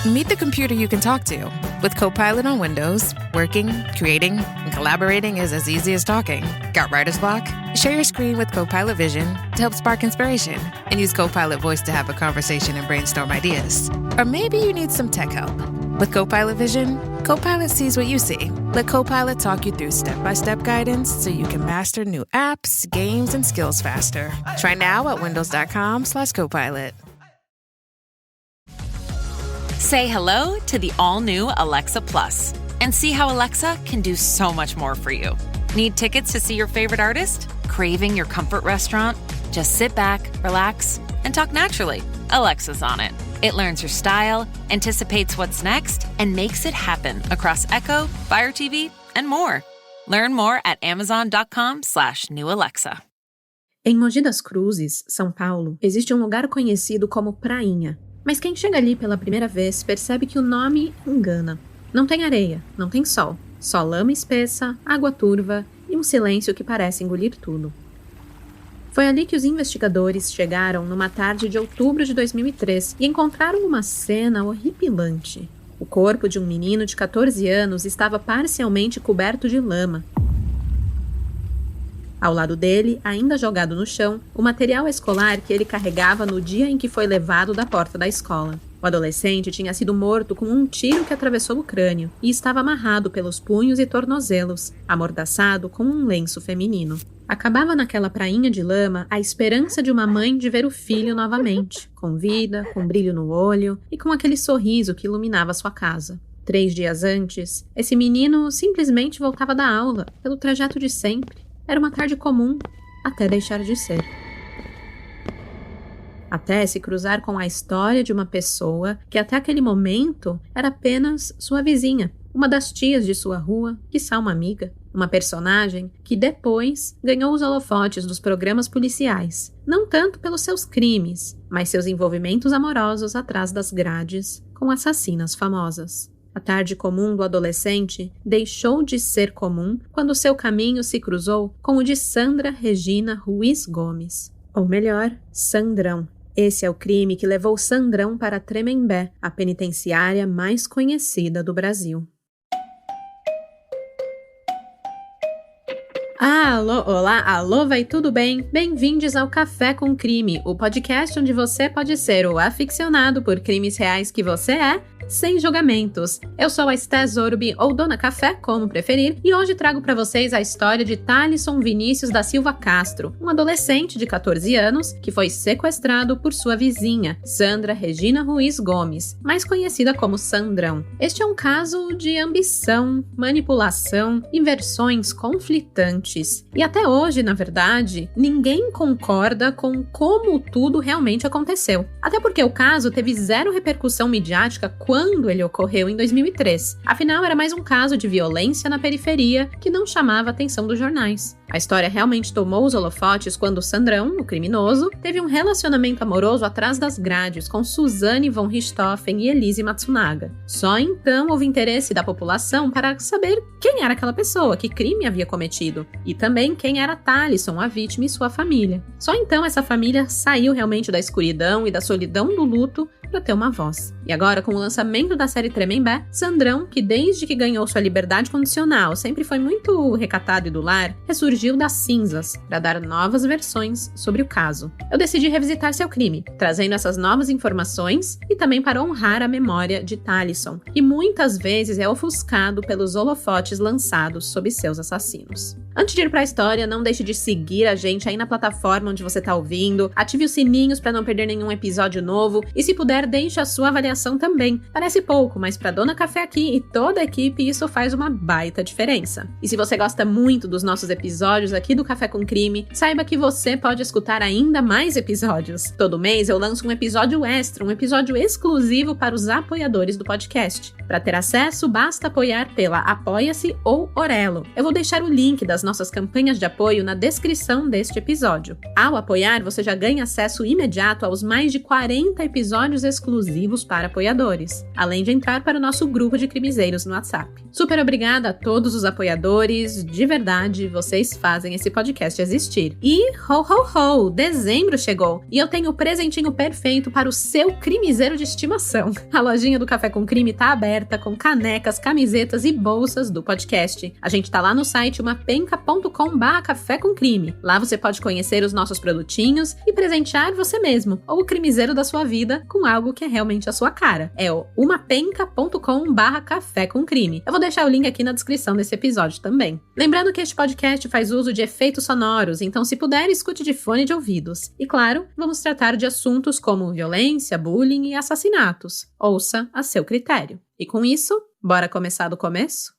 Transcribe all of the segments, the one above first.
Meet the computer you can talk to. With Copilot on Windows, working, creating, and collaborating is as easy as talking. Got writer's block? Share your screen with Copilot Vision to help spark inspiration, and use Copilot Voice to have a conversation and brainstorm ideas. Or maybe you need some tech help. With Copilot Vision, Copilot sees what you see. Let Copilot talk you through step-by-step guidance so you can master new apps, games, and skills faster. Try now at windows.com/Copilot. Say hello to the all-new Alexa Plus and see how Alexa can do so much more for you. Need tickets to see your favorite artist? Craving your comfort restaurant? Just sit back, relax, and talk naturally. Alexa's on it. It learns your style, anticipates what's next, and makes it happen across Echo, Fire TV, and more. Learn more at amazon.com/new Alexa. Em Mogi das Cruzes, São Paulo, existe um lugar conhecido como Prainha. Mas quem chega ali pela primeira vez percebe que o nome engana. Não tem areia, não tem sol, só lama espessa, água turva e um silêncio que parece engolir tudo. Foi ali que os investigadores chegaram numa tarde de outubro de 2003 e encontraram uma cena horripilante. O corpo de um menino de 14 anos estava parcialmente coberto de lama. Ao lado dele, ainda jogado no chão, o material escolar que ele carregava no dia em que foi levado da porta da escola. O adolescente tinha sido morto com um tiro que atravessou o crânio e estava amarrado pelos punhos e tornozelos, amordaçado com um lenço feminino. Acabava naquela prainha de lama a esperança de uma mãe de ver o filho novamente, com vida, com brilho no olho e com aquele sorriso que iluminava sua casa. 3 dias antes, esse menino simplesmente voltava da aula, pelo trajeto de sempre. Era uma tarde comum, até deixar de ser. Até se cruzar com a história de uma pessoa que até aquele momento era apenas sua vizinha, uma das tias de sua rua, quiçá uma amiga, uma personagem que depois ganhou os holofotes dos programas policiais, não tanto pelos seus crimes, mas seus envolvimentos amorosos atrás das grades com assassinas famosas. A tarde comum do adolescente deixou de ser comum quando seu caminho se cruzou com o de Sandra Regina Ruiz Gomes. Ou melhor, Sandrão. Esse é o crime que levou Sandrão para Tremembé, a penitenciária mais conhecida do Brasil. Alô, olá, alô, vai tudo bem? Bem-vindos ao Café com Crime, o podcast onde você pode ser o aficionado por crimes reais que você é, sem julgamentos. Eu sou a Esté Zorbi, ou Dona Café, como preferir, e hoje trago para vocês a história de Thalisson Vinícius da Silva Castro, um adolescente de 14 anos que foi sequestrado por sua vizinha, Sandra Regina Ruiz Gomes, mais conhecida como Sandrão. Este é um caso de ambição, manipulação e versões conflitantes. E até hoje, na verdade, ninguém concorda com como tudo realmente aconteceu. Até porque o caso teve zero repercussão midiática quando ele ocorreu em 2003. Afinal, era mais um caso de violência na periferia que não chamava a atenção dos jornais. A história realmente tomou os holofotes quando Sandrão, o criminoso, teve um relacionamento amoroso atrás das grades com Suzane von Richthofen e Elise Matsunaga. Só então houve interesse da população para saber quem era aquela pessoa, que crime havia cometido, e também quem era Thalisson, a vítima e sua família. Só então essa família saiu realmente da escuridão e da solidão do luto para ter uma voz. E agora, com o lançamento da série Tremembé, Sandrão, que desde que ganhou sua liberdade condicional sempre foi muito recatado e do lar, ressurgiu das cinzas para dar novas versões sobre o caso. Eu decidi revisitar seu crime, trazendo essas novas informações e também para honrar a memória de Thalisson, que muitas vezes é ofuscado pelos holofotes lançados sobre seus assassinos. Antes de ir para a história, não deixe de seguir a gente aí na plataforma onde você está ouvindo, ative os sininhos para não perder nenhum episódio novo e, se puder, deixe a sua avaliação também. Parece pouco, mas para Dona Café aqui e toda a equipe isso faz uma baita diferença. E se você gosta muito dos nossos episódios aqui do Café com Crime, saiba que você pode escutar ainda mais episódios. Todo mês eu lanço um episódio extra, um episódio exclusivo para os apoiadores do podcast. Para ter acesso, basta apoiar pela Apoia-se ou Orelo. Eu vou deixar o link das nossas campanhas de apoio na descrição deste episódio. Ao apoiar, você já ganha acesso imediato aos mais de 40 episódios exclusivos para apoiadores, além de entrar para o nosso grupo de crimezeiros no WhatsApp. Super obrigada a todos os apoiadores, de verdade, vocês fazem esse podcast existir. E ho ho ho, dezembro chegou e eu tenho o presentinho perfeito para o seu crimezeiro de estimação. A lojinha do Café com Crime tá aberta com canecas, camisetas e bolsas do podcast. A gente tá lá no site umapenca.com/café com crime. Lá você pode conhecer os nossos produtinhos e presentear você mesmo, ou o crimezeiro da sua vida, com algo que é realmente a sua cara. É o umapenca.com/café com crime. Eu vou deixar o link aqui na descrição desse episódio também. Lembrando que este podcast faz uso de efeitos sonoros, então se puder, escute de fone de ouvidos. E claro, vamos tratar de assuntos como violência, bullying e assassinatos. Ouça a seu critério. E com isso, bora começar do começo?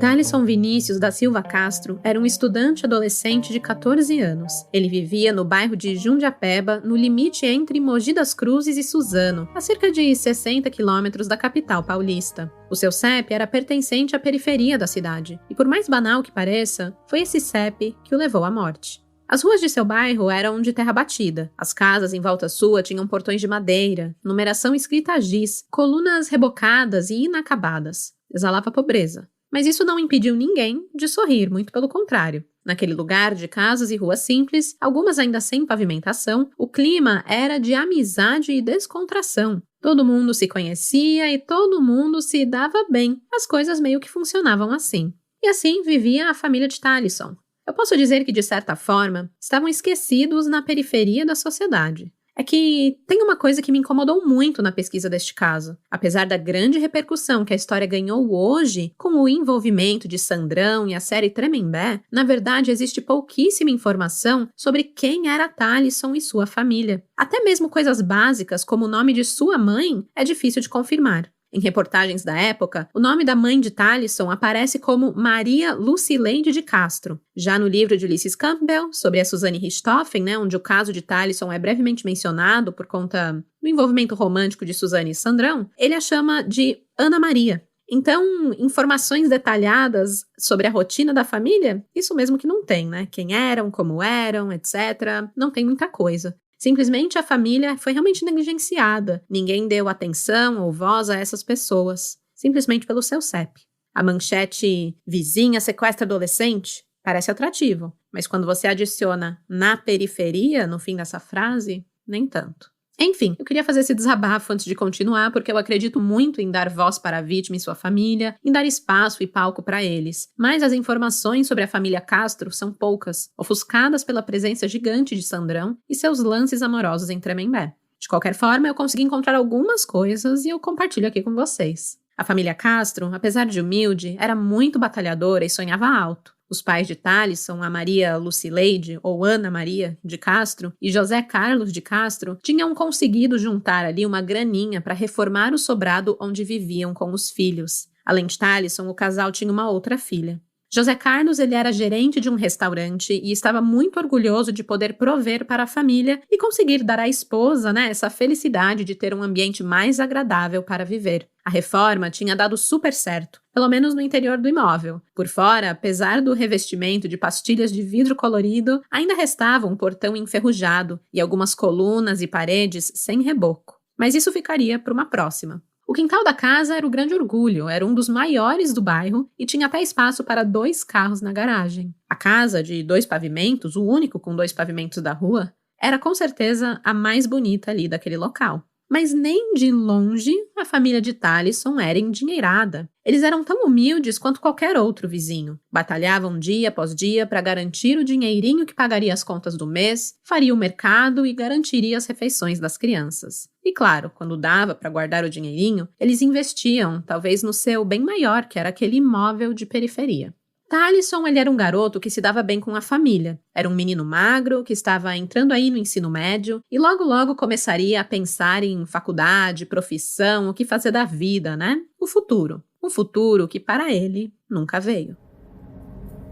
Thalisson Vinícius da Silva Castro era um estudante adolescente de 14 anos. Ele vivia no bairro de Jundiapeba, no limite entre Mogi das Cruzes e Suzano, a cerca de 60 quilômetros da capital paulista. O seu CEP era pertencente à periferia da cidade, e por mais banal que pareça, foi esse CEP que o levou à morte. As ruas de seu bairro eram de terra batida. As casas em volta sua tinham portões de madeira, numeração escrita a giz, colunas rebocadas e inacabadas. Exalava pobreza. Mas isso não impediu ninguém de sorrir, muito pelo contrário. Naquele lugar de casas e ruas simples, algumas ainda sem pavimentação, o clima era de amizade e descontração. Todo mundo se conhecia e todo mundo se dava bem. As coisas meio que funcionavam assim. E assim vivia a família de Thalisson. Eu posso dizer que, de certa forma, estavam esquecidos na periferia da sociedade. É que tem uma coisa que me incomodou muito na pesquisa deste caso. Apesar da grande repercussão que a história ganhou hoje, com o envolvimento de Sandrão e a série Tremembé, na verdade existe pouquíssima informação sobre quem era Thalisson e sua família. Até mesmo coisas básicas, como o nome de sua mãe, é difícil de confirmar. Em reportagens da época, o nome da mãe de Thalisson aparece como Maria Lucileide de Castro. Já no livro de Ulysses Campbell, sobre a Suzane Richthofen, onde o caso de Thalisson é brevemente mencionado por conta do envolvimento romântico de Suzane e Sandrão, ele a chama de Ana Maria. Então, informações detalhadas sobre a rotina da família, isso mesmo que não tem, né? Quem eram, como eram, etc. Não tem muita coisa. Simplesmente a família foi realmente negligenciada. Ninguém deu atenção ou voz a essas pessoas, simplesmente pelo seu CEP. A manchete vizinha sequestra adolescente parece atrativo, mas quando você adiciona na periferia no fim dessa frase, nem tanto. Enfim, eu queria fazer esse desabafo antes de continuar, porque eu acredito muito em dar voz para a vítima e sua família, em dar espaço e palco para eles. Mas as informações sobre a família Castro são poucas, ofuscadas pela presença gigante de Sandrão e seus lances amorosos em Tremembé. De qualquer forma, eu consegui encontrar algumas coisas e eu compartilho aqui com vocês. A família Castro, apesar de humilde, era muito batalhadora e sonhava alto. Os pais de Thalisson, a Maria Lucileide, ou Ana Maria, de Castro, e José Carlos de Castro, tinham conseguido juntar ali uma graninha para reformar o sobrado onde viviam com os filhos. Além de Thalisson, o casal tinha uma outra filha. José Carlos ele era gerente de um restaurante e estava muito orgulhoso de poder prover para a família e conseguir dar à esposa, essa felicidade de ter um ambiente mais agradável para viver. A reforma tinha dado super certo, pelo menos no interior do imóvel. Por fora, apesar do revestimento de pastilhas de vidro colorido, ainda restava um portão enferrujado e algumas colunas e paredes sem reboco. Mas isso ficaria para uma próxima. O quintal da casa era o grande orgulho, era um dos maiores do bairro e tinha até espaço para 2 carros na garagem. A casa, de 2 pavimentos, o único com 2 pavimentos da rua, era com certeza a mais bonita ali daquele local. Mas nem de longe a família de Thalisson era endinheirada. Eles eram tão humildes quanto qualquer outro vizinho. Batalhavam dia após dia para garantir o dinheirinho que pagaria as contas do mês, faria o mercado e garantiria as refeições das crianças. E claro, quando dava para guardar o dinheirinho, eles investiam, talvez no seu bem maior, que era aquele imóvel de periferia. Thalisson, ele era um garoto que se dava bem com a família. Era um menino magro que estava entrando aí no ensino médio e logo começaria a pensar em faculdade, profissão, o que fazer da vida, O futuro. Um futuro que para ele nunca veio.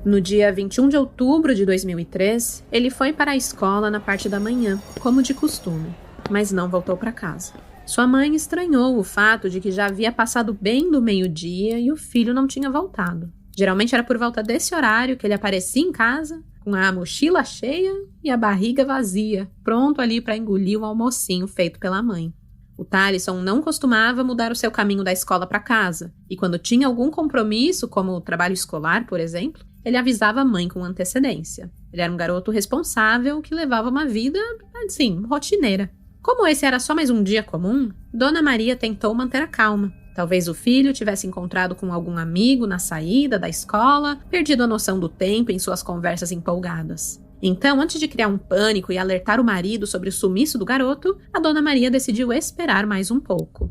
No dia 21 de outubro de 2003, ele foi para a escola na parte da manhã, como de costume, mas não voltou para casa. Sua mãe estranhou o fato de que já havia passado bem do meio-dia e o filho não tinha voltado. Geralmente era por volta desse horário que ele aparecia em casa, com a mochila cheia e a barriga vazia, pronto ali para engolir o almocinho feito pela mãe. O Talisson não costumava mudar o seu caminho da escola para casa, e quando tinha algum compromisso, como o trabalho escolar, por exemplo, ele avisava a mãe com antecedência. Ele era um garoto responsável que levava uma vida, assim, rotineira. Como esse era só mais um dia comum, Dona Maria tentou manter a calma. Talvez o filho tivesse encontrado com algum amigo na saída da escola, perdido a noção do tempo em suas conversas empolgadas. Então, antes de criar um pânico e alertar o marido sobre o sumiço do garoto, a Dona Maria decidiu esperar mais um pouco.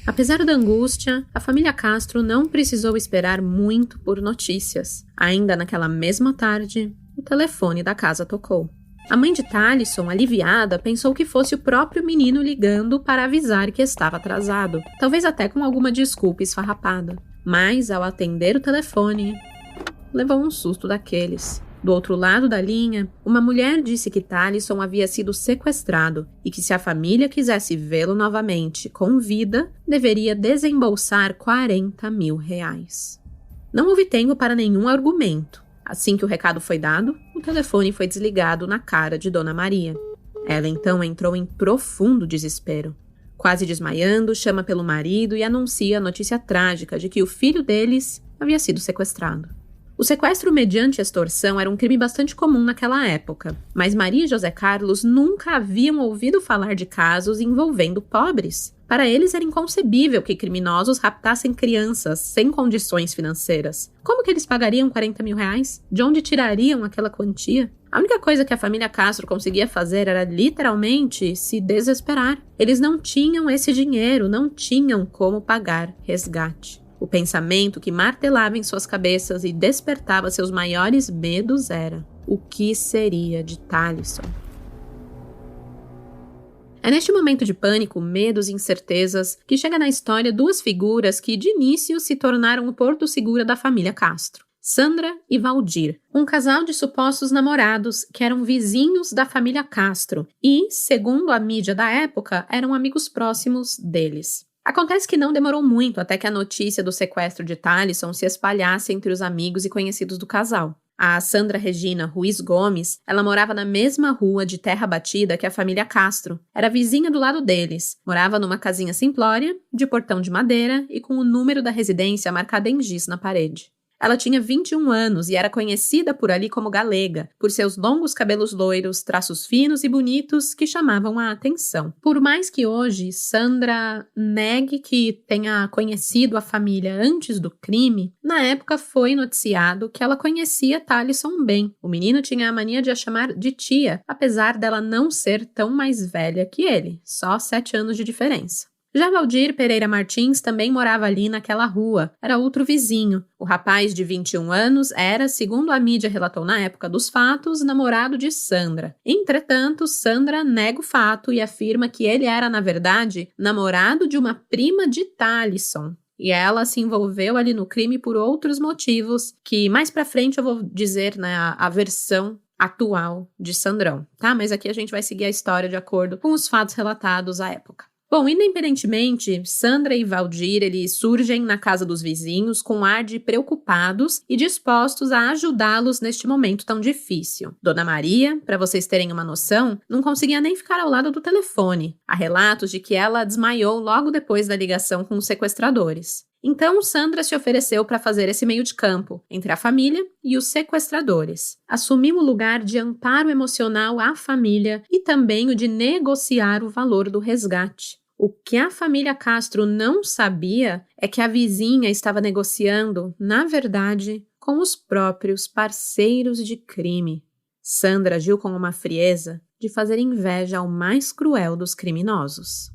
Apesar da angústia, a família Castro não precisou esperar muito por notícias. Ainda naquela mesma tarde, o telefone da casa tocou. A mãe de Talisson, aliviada, pensou que fosse o próprio menino ligando para avisar que estava atrasado, talvez até com alguma desculpa esfarrapada. Mas, ao atender o telefone, levou um susto daqueles. Do outro lado da linha, uma mulher disse que Talisson havia sido sequestrado e que se a família quisesse vê-lo novamente com vida, deveria desembolsar R$40 mil. Não houve tempo para nenhum argumento. Assim que o recado foi dado, o telefone foi desligado na cara de Dona Maria. Ela então entrou em profundo desespero. Quase desmaiando, chama pelo marido e anuncia a notícia trágica de que o filho deles havia sido sequestrado. O sequestro mediante extorsão era um crime bastante comum naquela época, mas Maria e José Carlos nunca haviam ouvido falar de casos envolvendo pobres. Para eles era inconcebível que criminosos raptassem crianças sem condições financeiras. Como que eles pagariam R$40 mil? De onde tirariam aquela quantia? A única coisa que a família Castro conseguia fazer era literalmente se desesperar. Eles não tinham esse dinheiro, não tinham como pagar resgate. O pensamento que martelava em suas cabeças e despertava seus maiores medos era: o que seria de Talisson? É neste momento de pânico, medos e incertezas que chega na história duas figuras que de início se tornaram o porto seguro da família Castro. Sandra e Valdir, um casal de supostos namorados que eram vizinhos da família Castro e, segundo a mídia da época, eram amigos próximos deles. Acontece que não demorou muito até que a notícia do sequestro de Talisson se espalhasse entre os amigos e conhecidos do casal. A Sandra Regina Ruiz Gomes, ela morava na mesma rua de terra batida que a família Castro. Era vizinha do lado deles. Morava numa casinha simplória, de portão de madeira e com o número da residência marcado em giz na parede. Ela tinha 21 anos e era conhecida por ali como Galega, por seus longos cabelos loiros, traços finos e bonitos que chamavam a atenção. Por mais que hoje Sandra negue que tenha conhecido a família antes do crime, na época foi noticiado que ela conhecia Talisson bem. O menino tinha a mania de a chamar de tia, apesar dela não ser tão mais velha que ele, só 7 anos de diferença. Já Valdir Pereira Martins também morava ali naquela rua, era outro vizinho. O rapaz de 21 anos era, segundo a mídia relatou na época dos fatos, namorado de Sandra. Entretanto, Sandra nega o fato e afirma que ele era, na verdade, namorado de uma prima de Talisson. E ela se envolveu ali no crime por outros motivos, que mais pra frente eu vou dizer, né, a versão atual de Sandrão, tá? Mas aqui a gente vai seguir a história de acordo com os fatos relatados à época. Bom, independentemente, Sandra e Valdir, eles surgem na casa dos vizinhos com ar de preocupados e dispostos a ajudá-los neste momento tão difícil. Dona Maria, para vocês terem uma noção, não conseguia nem ficar ao lado do telefone. Há relatos de que ela desmaiou logo depois da ligação com os sequestradores. Então, Sandra se ofereceu para fazer esse meio de campo entre a família e os sequestradores. Assumiu o lugar de amparo emocional à família e também o de negociar o valor do resgate. O que a família Castro não sabia é que a vizinha estava negociando, na verdade, com os próprios parceiros de crime. Sandra agiu com uma frieza de fazer inveja ao mais cruel dos criminosos.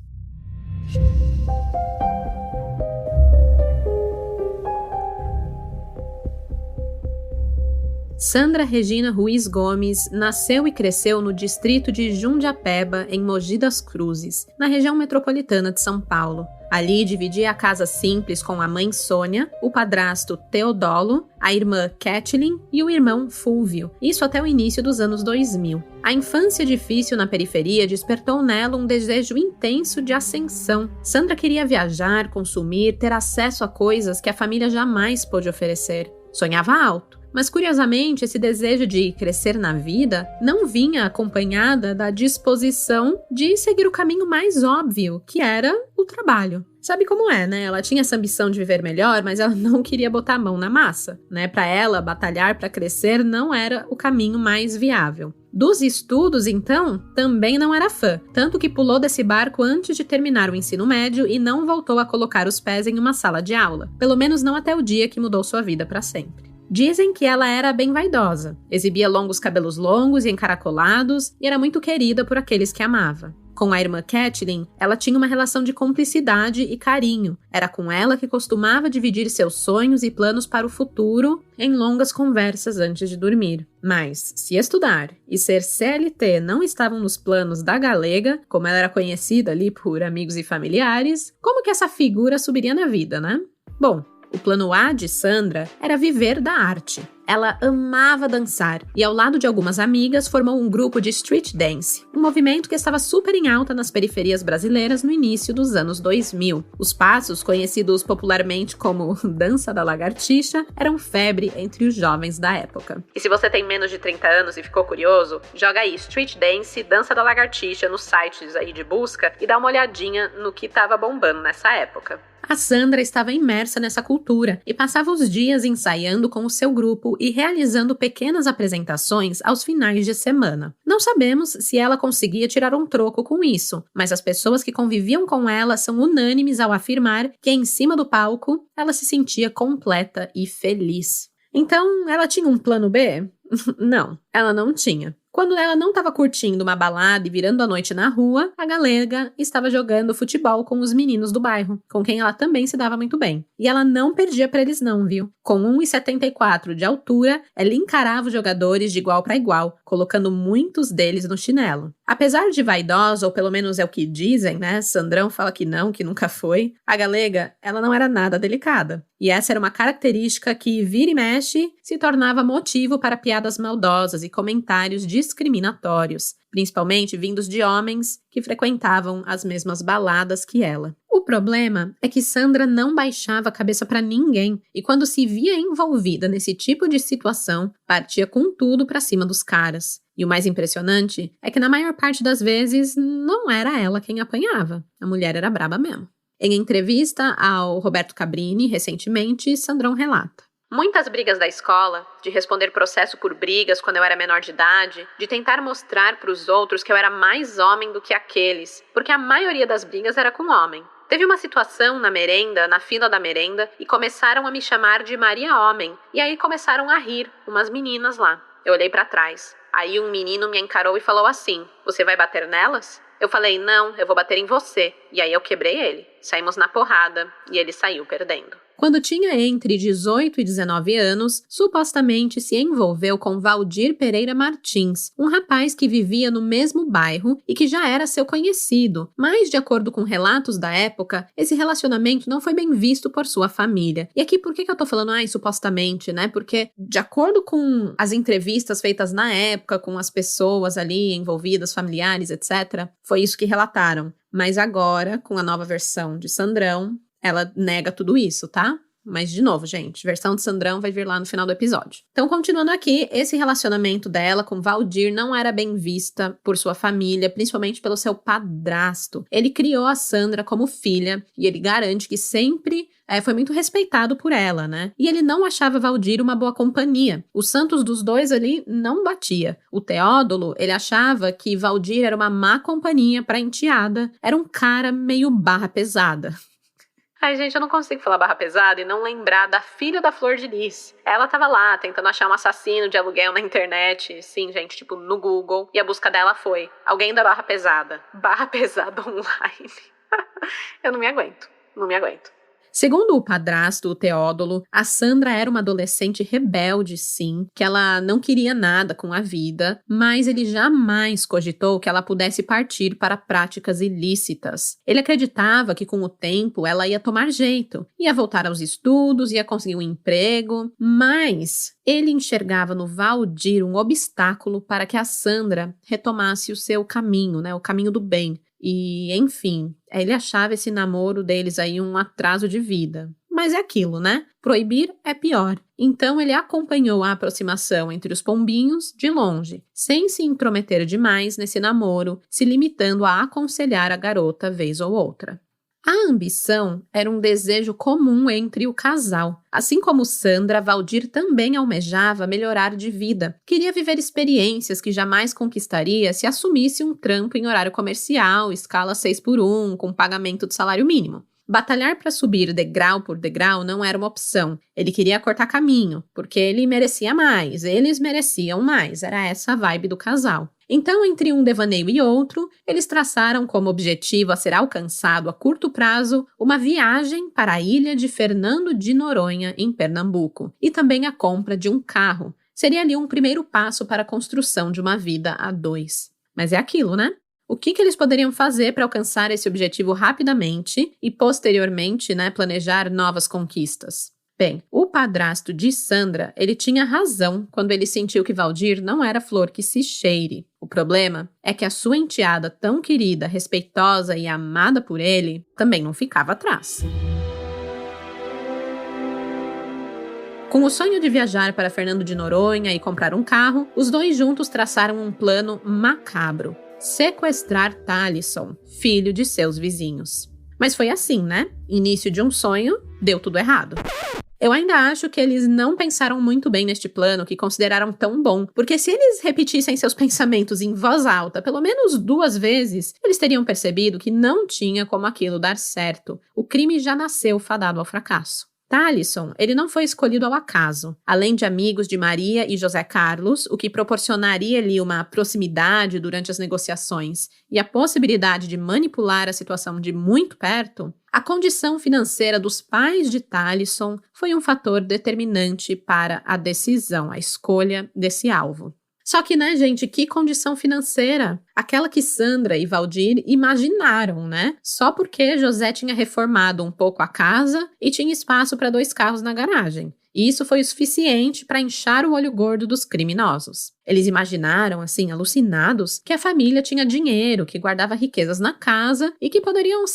Sandra Regina Ruiz Gomes nasceu e cresceu no distrito de Jundiapeba, em Mogi das Cruzes, na região metropolitana de São Paulo. Ali dividia a casa simples com a mãe Sônia, o padrasto Teodolo, a irmã Kathleen e o irmão Fúvio, isso até o início dos anos 2000. A infância difícil na periferia despertou nela um desejo intenso de ascensão. Sandra queria viajar, consumir, ter acesso a coisas que a família jamais pôde oferecer. Sonhava alto. Mas, curiosamente, esse desejo de crescer na vida não vinha acompanhada da disposição de seguir o caminho mais óbvio, que era o trabalho. Sabe como é, né? Ela tinha essa ambição de viver melhor, mas ela não queria botar a mão na massa, né? Para ela, batalhar para crescer não era o caminho mais viável. Dos estudos, então, também não era fã, tanto que pulou desse barco antes de terminar o ensino médio e não voltou a colocar os pés em uma sala de aula, pelo menos não até o dia que mudou sua vida para sempre. Dizem que ela era bem vaidosa, exibia longos cabelos longos e encaracolados e era muito querida por aqueles que amava. Com a irmã Kathleen, ela tinha uma relação de cumplicidade e carinho. Era com ela que costumava dividir seus sonhos e planos para o futuro em longas conversas antes de dormir. Mas, se estudar e ser CLT não estavam nos planos da galega, como ela era conhecida ali por amigos e familiares, como que essa figura subiria na vida, né? Bom, o plano A de Sandra era viver da arte. Ela amava dançar e, ao lado de algumas amigas, formou um grupo de street dance, um movimento que estava super em alta nas periferias brasileiras no início dos anos 2000. Os passos, conhecidos popularmente como dança da lagartixa, eram febre entre os jovens da época. E se você tem menos de 30 anos e ficou curioso, joga aí street dance, dança da lagartixa nos sites aí de busca e dá uma olhadinha no que estava bombando nessa época. A Sandra estava imersa nessa cultura e passava os dias ensaiando com o seu grupo e realizando pequenas apresentações aos finais de semana. Não sabemos se ela conseguia tirar um troco com isso, mas as pessoas que conviviam com ela são unânimes ao afirmar que em cima do palco ela se sentia completa e feliz. Então, ela tinha um plano B? Não, ela não tinha. Quando ela não estava curtindo uma balada e virando a noite na rua, a galega estava jogando futebol com os meninos do bairro, com quem ela também se dava muito bem. E ela não perdia pra eles não, viu? Com 1,74 de altura, ela encarava os jogadores de igual para igual, colocando muitos deles no chinelo. Apesar de vaidosa, ou pelo menos é o que dizem, né? Sandrão fala que não, que nunca foi. A galega, ela não era nada delicada. E essa era uma característica que, vira e mexe, se tornava motivo para piadas maldosas e comentários discriminatórios, principalmente vindos de homens que frequentavam as mesmas baladas que ela. O problema é que Sandra não baixava a cabeça para ninguém e quando se via envolvida nesse tipo de situação, partia com tudo para cima dos caras. E o mais impressionante é que na maior parte das vezes não era ela quem apanhava, a mulher era braba mesmo. Em entrevista ao Roberto Cabrini, recentemente, Sandrão relata: muitas brigas da escola, de responder processo por brigas quando eu era menor de idade, de tentar mostrar para os outros que eu era mais homem do que aqueles, porque a maioria das brigas era com homem. Teve uma situação na merenda, na fila da merenda, e começaram a me chamar de Maria Homem, e aí começaram a rir, umas meninas lá. Eu olhei para trás. Aí um menino me encarou e falou assim: você vai bater nelas? Eu falei: não, eu vou bater em você. E aí eu quebrei ele. Saímos na porrada e ele saiu perdendo. Quando tinha entre 18 e 19 anos, supostamente se envolveu com Valdir Pereira Martins, um rapaz que vivia no mesmo bairro e que já era seu conhecido. Mas, de acordo com relatos da época, esse relacionamento não foi bem visto por sua família. E aqui, por que eu tô falando, supostamente, né? Porque, de acordo com as entrevistas feitas na época, com as pessoas ali envolvidas, familiares, etc., foi isso que relataram. Mas agora, com a nova versão de Sandrão, ela nega tudo isso, tá? Mas, de novo, gente, versão de Sandrão vai vir lá no final do episódio. Então, continuando aqui, esse relacionamento dela com Valdir não era bem vista por sua família, principalmente pelo seu padrasto. Ele criou a Sandra como filha e ele garante que sempre foi muito respeitado por ela, né? E ele não achava Valdir uma boa companhia. O Santos dos dois ali não batia. O Teódolo, ele achava que Valdir era uma má companhia pra enteada. Era um cara meio barra pesada. Ai, gente, eu não consigo falar barra pesada e não lembrar da filha da Flor de Lis. Ela tava lá, tentando achar um assassino de aluguel na internet. Sim, gente, tipo, no Google. E a busca dela foi: alguém da barra pesada. Barra pesada online. Eu não me aguento. Segundo o padrasto, o Teódulo, a Sandra era uma adolescente rebelde, sim, que ela não queria nada com a vida, mas ele jamais cogitou que ela pudesse partir para práticas ilícitas. Ele acreditava que com o tempo ela ia tomar jeito, ia voltar aos estudos, ia conseguir um emprego, mas ele enxergava no Valdir um obstáculo para que a Sandra retomasse o seu caminho, né, o caminho do bem. E, enfim, ele achava esse namoro deles aí um atraso de vida. Mas é aquilo, né? Proibir é pior. Então ele acompanhou a aproximação entre os pombinhos de longe, sem se intrometer demais nesse namoro, se limitando a aconselhar a garota vez ou outra. A ambição era um desejo comum entre o casal. Assim como Sandra, Valdir também almejava melhorar de vida. Queria viver experiências que jamais conquistaria se assumisse um trampo em horário comercial, escala 6x1, com pagamento de salário mínimo. Batalhar para subir degrau por degrau não era uma opção. Ele queria cortar caminho, porque ele merecia mais, eles mereciam mais. Era essa a vibe do casal. Então, entre um devaneio e outro, eles traçaram como objetivo a ser alcançado a curto prazo uma viagem para a ilha de Fernando de Noronha, em Pernambuco, e também a compra de um carro. Seria ali um primeiro passo para a construção de uma vida a dois. Mas é aquilo, né? O que eles poderiam fazer para alcançar esse objetivo rapidamente e, posteriormente, planejar novas conquistas? Bem, o padrasto de Sandra, ele tinha razão quando ele sentiu que Valdir não era flor que se cheire. O problema é que a sua enteada tão querida, respeitosa e amada por ele, também não ficava atrás. Com o sonho de viajar para Fernando de Noronha e comprar um carro, os dois juntos traçaram um plano macabro: sequestrar Thalisson, filho de seus vizinhos. Mas foi assim, né? Início de um sonho, deu tudo errado. Eu ainda acho que eles não pensaram muito bem neste plano que consideraram tão bom, porque se eles repetissem seus pensamentos em voz alta pelo menos 2 vezes, eles teriam percebido que não tinha como aquilo dar certo. O crime já nasceu fadado ao fracasso. Thalisson, ele não foi escolhido ao acaso. Além de amigos de Maria e José Carlos, o que proporcionaria-lhe uma proximidade durante as negociações e a possibilidade de manipular a situação de muito perto, a condição financeira dos pais de Thalisson foi um fator determinante para a decisão, a escolha desse alvo. Só que, gente, que condição financeira? Aquela que Sandra e Valdir imaginaram, Só porque José tinha reformado um pouco a casa e tinha espaço para 2 carros na garagem. E isso foi o suficiente para inchar o olho gordo dos criminosos. Eles imaginaram, alucinados, que a família tinha dinheiro, que guardava riquezas na casa e que poderiam,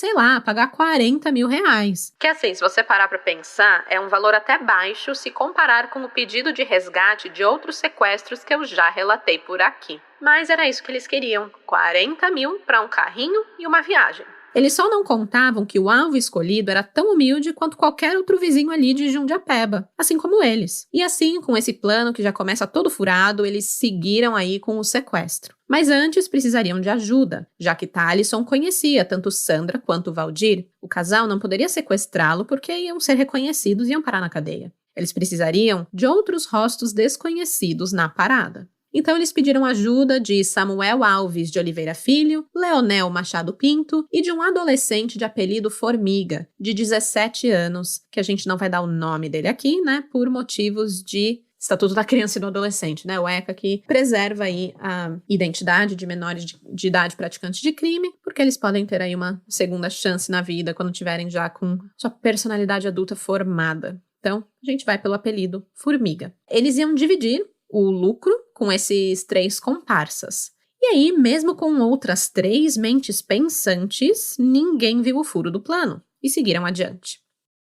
pagar 40 mil reais. Que se você parar para pensar, é um valor até baixo se comparar com o pedido de resgate de outros sequestros que eu já relatei por aqui. Mas era isso que eles queriam, 40 mil para um carrinho e uma viagem. Eles só não contavam que o alvo escolhido era tão humilde quanto qualquer outro vizinho ali de Jundiapeba, assim como eles. E assim, com esse plano que já começa todo furado, eles seguiram aí com o sequestro. Mas antes precisariam de ajuda, já que Thalisson conhecia tanto Sandra quanto Valdir. O casal não poderia sequestrá-lo porque iam ser reconhecidos e iam parar na cadeia. Eles precisariam de outros rostos desconhecidos na parada. Então eles pediram ajuda de Samuel Alves de Oliveira Filho, Leonel Machado Pinto e de um adolescente de apelido Formiga, de 17 anos, que a gente não vai dar o nome dele aqui, por motivos de Estatuto da Criança e do Adolescente, o ECA, que preserva aí a identidade de menores de idade praticantes de crime, porque eles podem ter aí uma segunda chance na vida quando tiverem já com sua personalidade adulta formada. Então, a gente vai pelo apelido Formiga. Eles iam dividir o lucro com esses 3 comparsas. E aí, mesmo com outras 3 mentes pensantes, ninguém viu o furo do plano e seguiram adiante.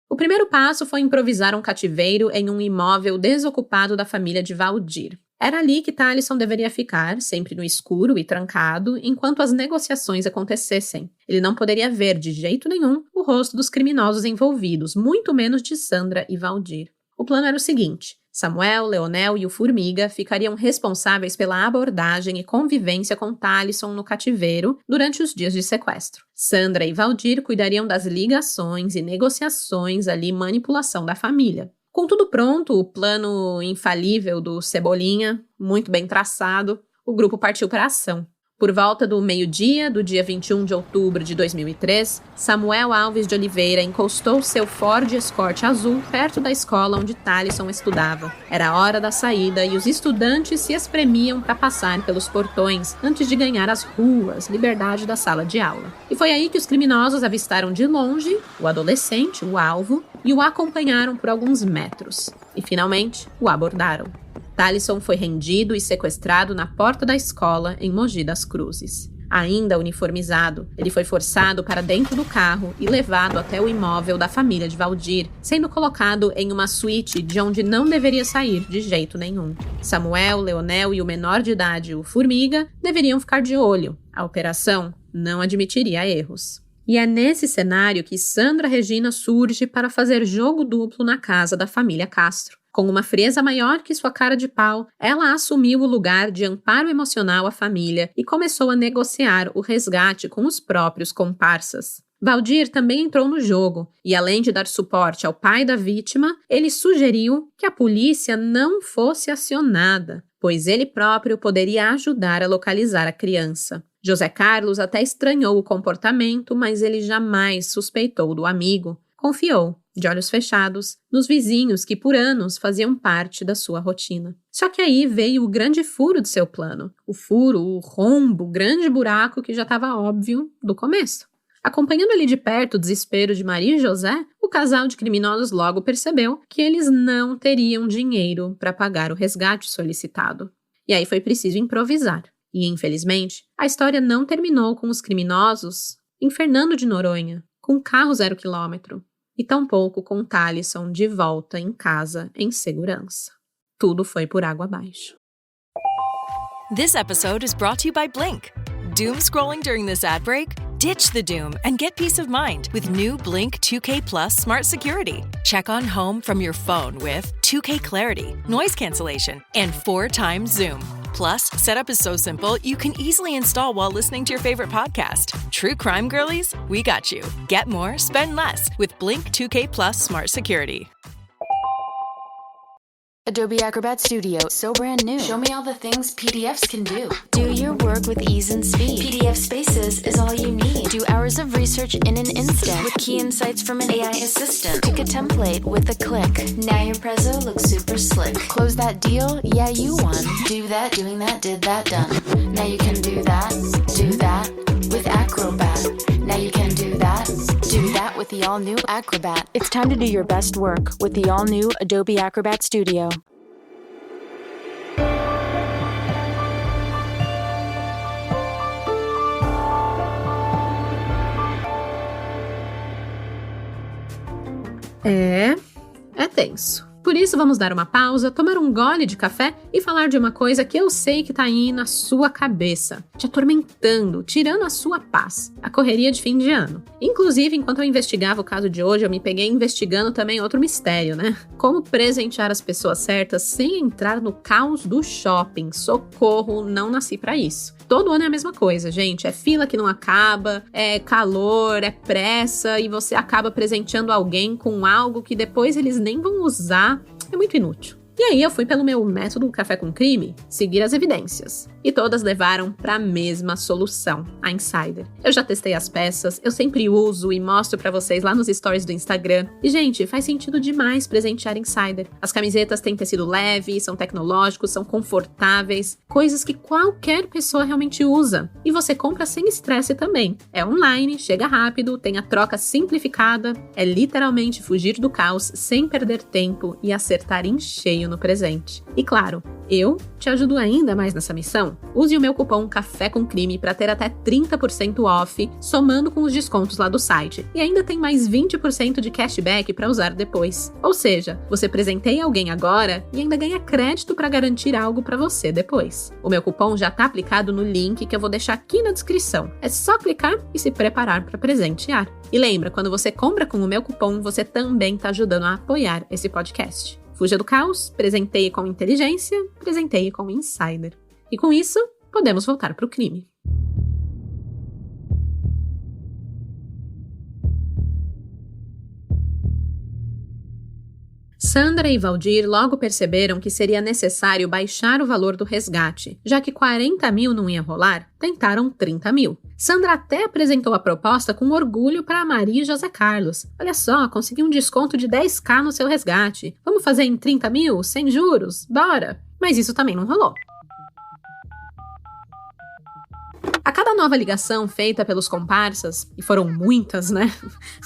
O primeiro passo foi improvisar um cativeiro em um imóvel desocupado da família de Valdir. Era ali que Thalisson deveria ficar, sempre no escuro e trancado, enquanto as negociações acontecessem. Ele não poderia ver de jeito nenhum o rosto dos criminosos envolvidos, muito menos de Sandra e Valdir. O plano era o seguinte: Samuel, Leonel e o Formiga ficariam responsáveis pela abordagem e convivência com Thalisson no cativeiro durante os dias de sequestro. Sandra e Valdir cuidariam das ligações e negociações manipulação da família. Com tudo pronto, o plano infalível do Cebolinha, muito bem traçado, o grupo partiu para a ação. Por volta do meio-dia do dia 21 de outubro de 2003, Samuel Alves de Oliveira encostou seu Ford Escort azul perto da escola onde Talisson estudava. Era a hora da saída e os estudantes se espremiam para passar pelos portões antes de ganhar as ruas, liberdade da sala de aula. E foi aí que os criminosos avistaram de longe o adolescente, o alvo, e o acompanharam por alguns metros. E finalmente o abordaram. Talisson foi rendido e sequestrado na porta da escola em Mogi das Cruzes. Ainda uniformizado, ele foi forçado para dentro do carro e levado até o imóvel da família de Valdir, sendo colocado em uma suíte de onde não deveria sair de jeito nenhum. Samuel, Leonel e o menor de idade, o Formiga, deveriam ficar de olho. A operação não admitiria erros. E é nesse cenário que Sandra Regina surge para fazer jogo duplo na casa da família Castro. Com uma frieza maior que sua cara de pau, ela assumiu o lugar de amparo emocional à família e começou a negociar o resgate com os próprios comparsas. Valdir também entrou no jogo e, além de dar suporte ao pai da vítima, ele sugeriu que a polícia não fosse acionada, pois ele próprio poderia ajudar a localizar a criança. José Carlos até estranhou o comportamento, mas ele jamais suspeitou do amigo. Confiou, de olhos fechados, nos vizinhos que por anos faziam parte da sua rotina. Só que aí veio o grande furo de seu plano. O furo, o rombo, o grande buraco que já estava óbvio do começo. Acompanhando ali de perto o desespero de Maria e José, o casal de criminosos logo percebeu que eles não teriam dinheiro para pagar o resgate solicitado. E aí foi preciso improvisar. E, infelizmente, a história não terminou com os criminosos em Fernando de Noronha, com carro 0 km. E tampouco com Talisson de volta em casa em segurança. Tudo foi por água abaixo. This episode is brought to you by Blink. Doom scrolling during this ad break? Ditch the doom and get peace of mind with new Blink 2K Plus Smart Security. Check on home from your phone with 2K Clarity, noise cancellation, and 4x zoom. Plus, setup is so simple, you can easily install while listening to your favorite podcast. True crime girlies, we got you. Get more, spend less with Blink 2K Plus Smart Security. Adobe Acrobat Studio, so brand new. Show me all the things PDFs can do. Do your work with ease and speed. PDF Spaces is all you need. Do hours of research in an instant with key insights from an AI assistant. Pick a template with a click. Now your prezzo looks super slick. Close that deal? Yeah, you won. Do that, doing that, did that, done. Now you can do that with Acrobat. Now you can do that with the all-new Acrobat. It's time to do your best work with the all-new Adobe Acrobat Studio. É tenso. Por isso, vamos dar uma pausa, tomar um gole de café e falar de uma coisa que eu sei que tá aí na sua cabeça, te atormentando, tirando a sua paz, a correria de fim de ano. Inclusive, enquanto eu investigava o caso de hoje, eu me peguei investigando também outro mistério, né? Como presentear as pessoas certas sem entrar no caos do shopping. Socorro, não nasci pra isso. Todo ano é a mesma coisa, gente. É fila que não acaba, é calor, é pressa e você acaba presenteando alguém com algo que depois eles nem vão usar. É muito inútil. E aí eu fui pelo meu método Café com Crime, seguir as evidências. E todas levaram para a mesma solução, a Insider. Eu já testei as peças, eu sempre uso e mostro para vocês lá nos stories do Instagram. E, gente, faz sentido demais presentear Insider. As camisetas têm tecido leve, são tecnológicos, são confortáveis, coisas que qualquer pessoa realmente usa. E você compra sem estresse também. É online, chega rápido, tem a troca simplificada, é literalmente fugir do caos sem perder tempo e acertar em cheio no presente. E claro, eu te ajudo ainda mais nessa missão. Use o meu cupom Café com Crime para ter até 30% off, somando com os descontos lá do site. E ainda tem mais 20% de cashback para usar depois. Ou seja, você presenteia alguém agora e ainda ganha crédito para garantir algo para você depois. O meu cupom já está aplicado no link que eu vou deixar aqui na descrição. É só clicar e se preparar para presentear. E lembra, quando você compra com o meu cupom, você também está ajudando a apoiar esse podcast. Fuja do caos, presenteie com inteligência, presenteie com Insider. E com isso, podemos voltar para o crime. Sandra e Valdir logo perceberam que seria necessário baixar o valor do resgate. Já que 40 mil não ia rolar, tentaram 30 mil. Sandra até apresentou a proposta com orgulho para Maria e José Carlos. Olha só, consegui um desconto de 10k no seu resgate. Vamos fazer em 30 mil, sem juros? Bora! Mas isso também não rolou. A cada nova ligação feita pelos comparsas, e foram muitas, né?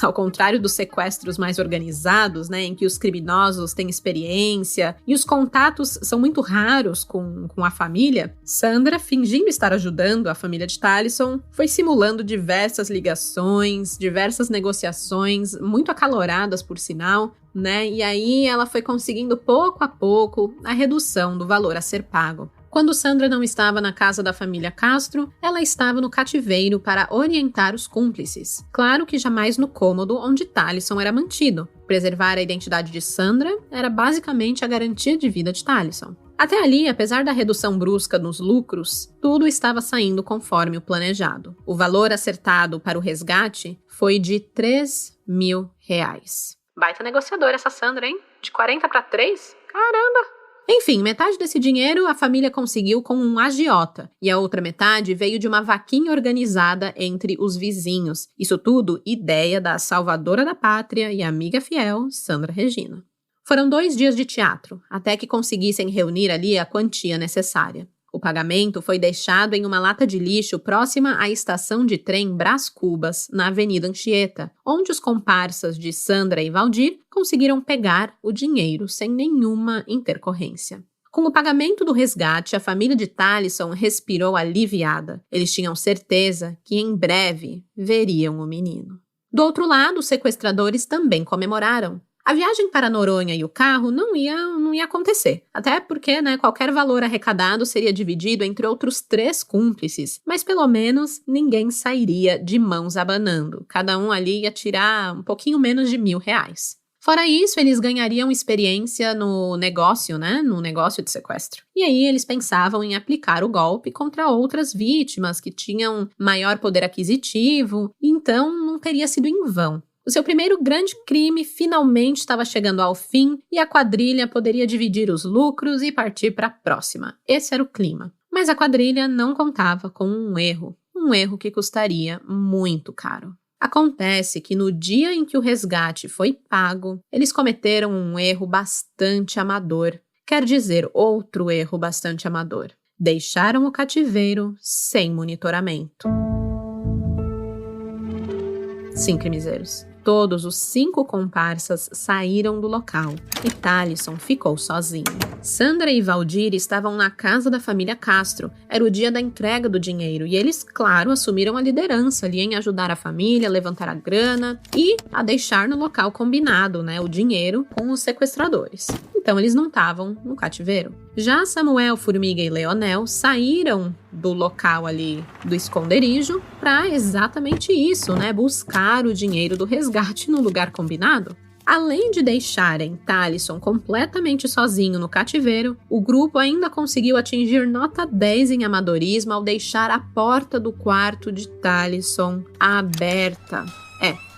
Ao contrário dos sequestros mais organizados, né? Em que os criminosos têm experiência e os contatos são muito raros com a família, Sandra, fingindo estar ajudando a família de Talisson, foi simulando diversas ligações, diversas negociações, muito acaloradas por sinal, né? E aí ela foi conseguindo pouco a pouco a redução do valor a ser pago. Quando Sandra não estava na casa da família Castro, ela estava no cativeiro para orientar os cúmplices. Claro que jamais no cômodo onde Talisson era mantido. Preservar a identidade de Sandra era basicamente a garantia de vida de Talisson. Até ali, apesar da redução brusca nos lucros, tudo estava saindo conforme o planejado. O valor acertado para o resgate foi de R$3.000. Baita negociadora essa Sandra, hein? De 40 para 3? Caramba! Enfim, metade desse dinheiro a família conseguiu com um agiota, e a outra metade veio de uma vaquinha organizada entre os vizinhos. Isso tudo ideia da salvadora da pátria e amiga fiel, Sandra Regina. Foram 2 dias de teatro, até que conseguissem reunir ali a quantia necessária. O pagamento foi deixado em uma lata de lixo próxima à estação de trem Brás Cubas, na Avenida Anchieta, onde os comparsas de Sandra e Valdir conseguiram pegar o dinheiro sem nenhuma intercorrência. Com o pagamento do resgate, a família de Talisson respirou aliviada. Eles tinham certeza que em breve veriam o menino. Do outro lado, os sequestradores também comemoraram. A viagem para Noronha e o carro não ia acontecer, até porque, qualquer valor arrecadado seria dividido entre outros 3 cúmplices, mas pelo menos ninguém sairia de mãos abanando, cada um ali ia tirar um pouquinho menos de R$1.000. Fora isso, eles ganhariam experiência no negócio, no negócio de sequestro. E aí eles pensavam em aplicar o golpe contra outras vítimas que tinham maior poder aquisitivo, então não teria sido em vão. O seu primeiro grande crime finalmente estava chegando ao fim e a quadrilha poderia dividir os lucros e partir para a próxima. Esse era o clima. Mas a quadrilha não contava com um erro que custaria muito caro. Acontece que no dia em que o resgate foi pago, eles cometeram um erro bastante amador. Quer dizer, outro erro bastante amador. Deixaram o cativeiro sem monitoramento. Sim, crimizeiros. Todos os 5 comparsas saíram do local e Talisson ficou sozinho. Sandra e Valdir estavam na casa da família Castro. Era o dia da entrega do dinheiro e eles, claro, assumiram a liderança ali em ajudar a família a levantar a grana e a deixar no local combinado, o dinheiro com os sequestradores. Então eles não estavam no cativeiro. Já Samuel, Formiga e Leonel saíram do local ali do esconderijo para exatamente isso, buscar o dinheiro do resgate no lugar combinado. Além de deixarem Talisson completamente sozinho no cativeiro, o grupo ainda conseguiu atingir nota 10 em amadorismo ao deixar a porta do quarto de Talisson aberta.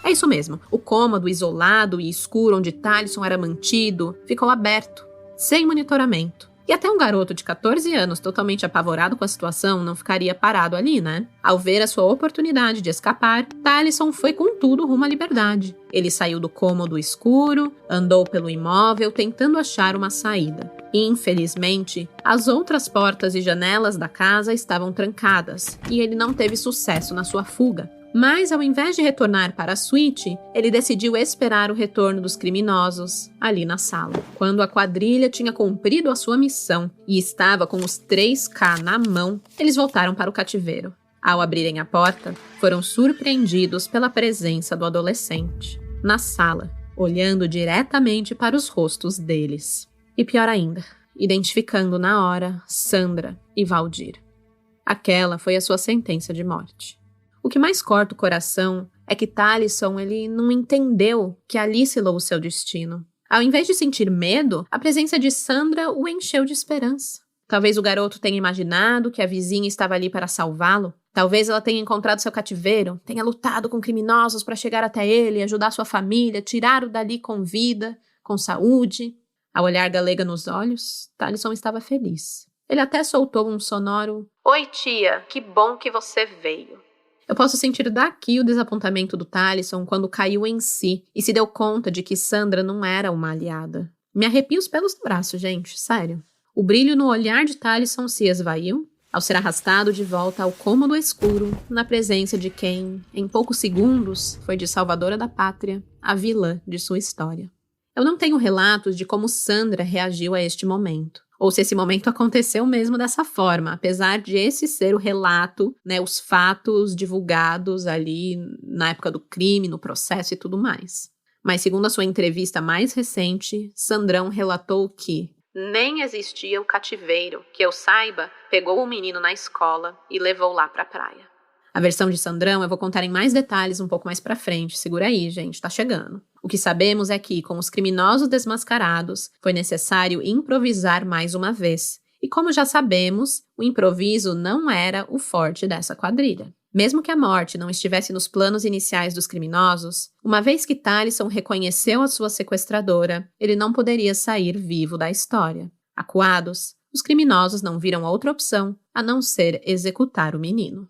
É isso mesmo. O cômodo isolado e escuro onde Talisson era mantido ficou aberto, sem monitoramento. E até um garoto de 14 anos totalmente apavorado com a situação não ficaria parado ali, Ao ver a sua oportunidade de escapar, Talisson foi com tudo rumo à liberdade. Ele saiu do cômodo escuro, andou pelo imóvel tentando achar uma saída. E, infelizmente, as outras portas e janelas da casa estavam trancadas e ele não teve sucesso na sua fuga. Mas, ao invés de retornar para a suíte, ele decidiu esperar o retorno dos criminosos ali na sala. Quando a quadrilha tinha cumprido a sua missão e estava com os 3K na mão, eles voltaram para o cativeiro. Ao abrirem a porta, foram surpreendidos pela presença do adolescente, na sala, olhando diretamente para os rostos deles. E pior ainda, identificando na hora Sandra e Valdir. Aquela foi a sua sentença de morte. O que mais corta o coração é que Talisson ele não entendeu que ali selou o seu destino. Ao invés de sentir medo, a presença de Sandra o encheu de esperança. Talvez o garoto tenha imaginado que a vizinha estava ali para salvá-lo. Talvez ela tenha encontrado seu cativeiro, tenha lutado com criminosos para chegar até ele, ajudar sua família, tirá-lo dali com vida, com saúde. Ao olhar Galega nos olhos, Talisson estava feliz. Ele até soltou um sonoro "Oi, tia, que bom que você veio." Eu posso sentir daqui o desapontamento do Talisson quando caiu em si e se deu conta de que Sandra não era uma aliada. Me arrepio os pelos do braço, gente, sério. O brilho no olhar de Talisson se esvaiu ao ser arrastado de volta ao cômodo escuro, na presença de quem, em poucos segundos, foi de salvadora da pátria, a vilã de sua história. Eu não tenho relatos de como Sandra reagiu a este momento, ou se esse momento aconteceu mesmo dessa forma, apesar de esse ser o relato, né, os fatos divulgados ali na época do crime, no processo e tudo mais. Mas segundo a sua entrevista mais recente, Sandrão relatou que nem existia o cativeiro, que eu saiba, pegou o menino na escola e levou lá pra praia. A versão de Sandrão eu vou contar em mais detalhes um pouco mais pra frente, segura aí, gente, tá chegando. O que sabemos é que, com os criminosos desmascarados, foi necessário improvisar mais uma vez. E como já sabemos, o improviso não era o forte dessa quadrilha. Mesmo que a morte não estivesse nos planos iniciais dos criminosos, uma vez que Talisson reconheceu a sua sequestradora, ele não poderia sair vivo da história. Acuados, os criminosos não viram outra opção a não ser executar o menino.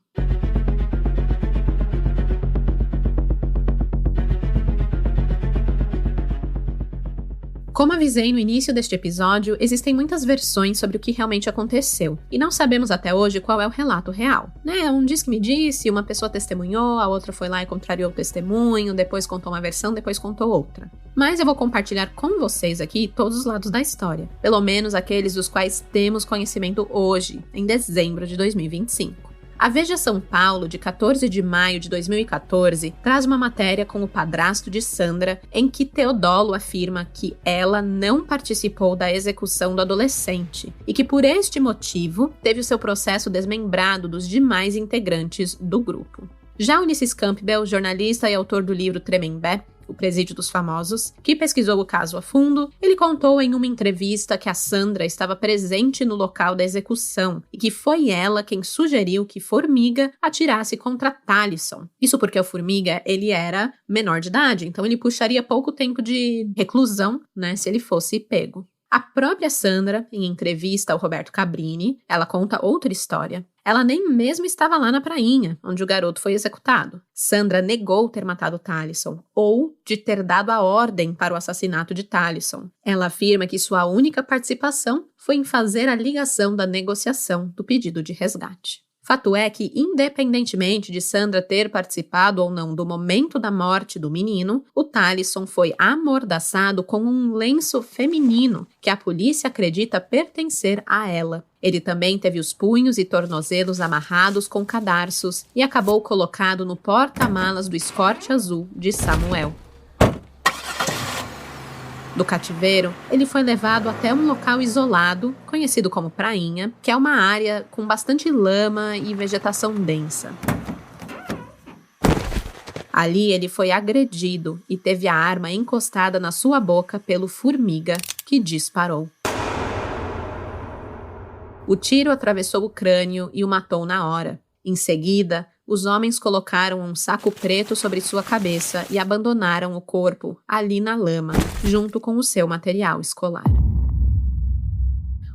Como avisei no início deste episódio, existem muitas versões sobre o que realmente aconteceu, e não sabemos até hoje qual é o relato real. Um diz que me disse, uma pessoa testemunhou, a outra foi lá e contrariou o testemunho, depois contou uma versão, depois contou outra. Mas eu vou compartilhar com vocês aqui todos os lados da história, pelo menos aqueles dos quais temos conhecimento hoje, em dezembro de 2025. A Veja São Paulo, de 14 de maio de 2014, traz uma matéria com o padrasto de Sandra, em que Teodolo afirma que ela não participou da execução do adolescente e que, por este motivo, teve o seu processo desmembrado dos demais integrantes do grupo. Já Ulisses Campbell, jornalista e autor do livro Tremembé, O Presídio dos Famosos, que pesquisou o caso a fundo, ele contou em uma entrevista que a Sandra estava presente no local da execução e que foi ela quem sugeriu que Formiga atirasse contra Talisson. Isso porque o Formiga, ele era menor de idade, então ele puxaria pouco tempo de reclusão, se ele fosse pego. A própria Sandra, em entrevista ao Roberto Cabrini, ela conta outra história. Ela nem mesmo estava lá na prainha, onde o garoto foi executado. Sandra negou ter matado Talisson, ou de ter dado a ordem para o assassinato de Talisson. Ela afirma que sua única participação foi em fazer a ligação da negociação do pedido de resgate. Fato é que, independentemente de Sandra ter participado ou não do momento da morte do menino, o Talisson foi amordaçado com um lenço feminino que a polícia acredita pertencer a ela. Ele também teve os punhos e tornozelos amarrados com cadarços e acabou colocado no porta-malas do Escort azul de Samuel. Do cativeiro, ele foi levado até um local isolado, conhecido como Prainha, que é uma área com bastante lama e vegetação densa. Ali ele foi agredido e teve a arma encostada na sua boca pelo Formiga, que disparou. O tiro atravessou o crânio e o matou na hora. Em seguida, os homens colocaram um saco preto sobre sua cabeça e abandonaram o corpo ali na lama, junto com o seu material escolar.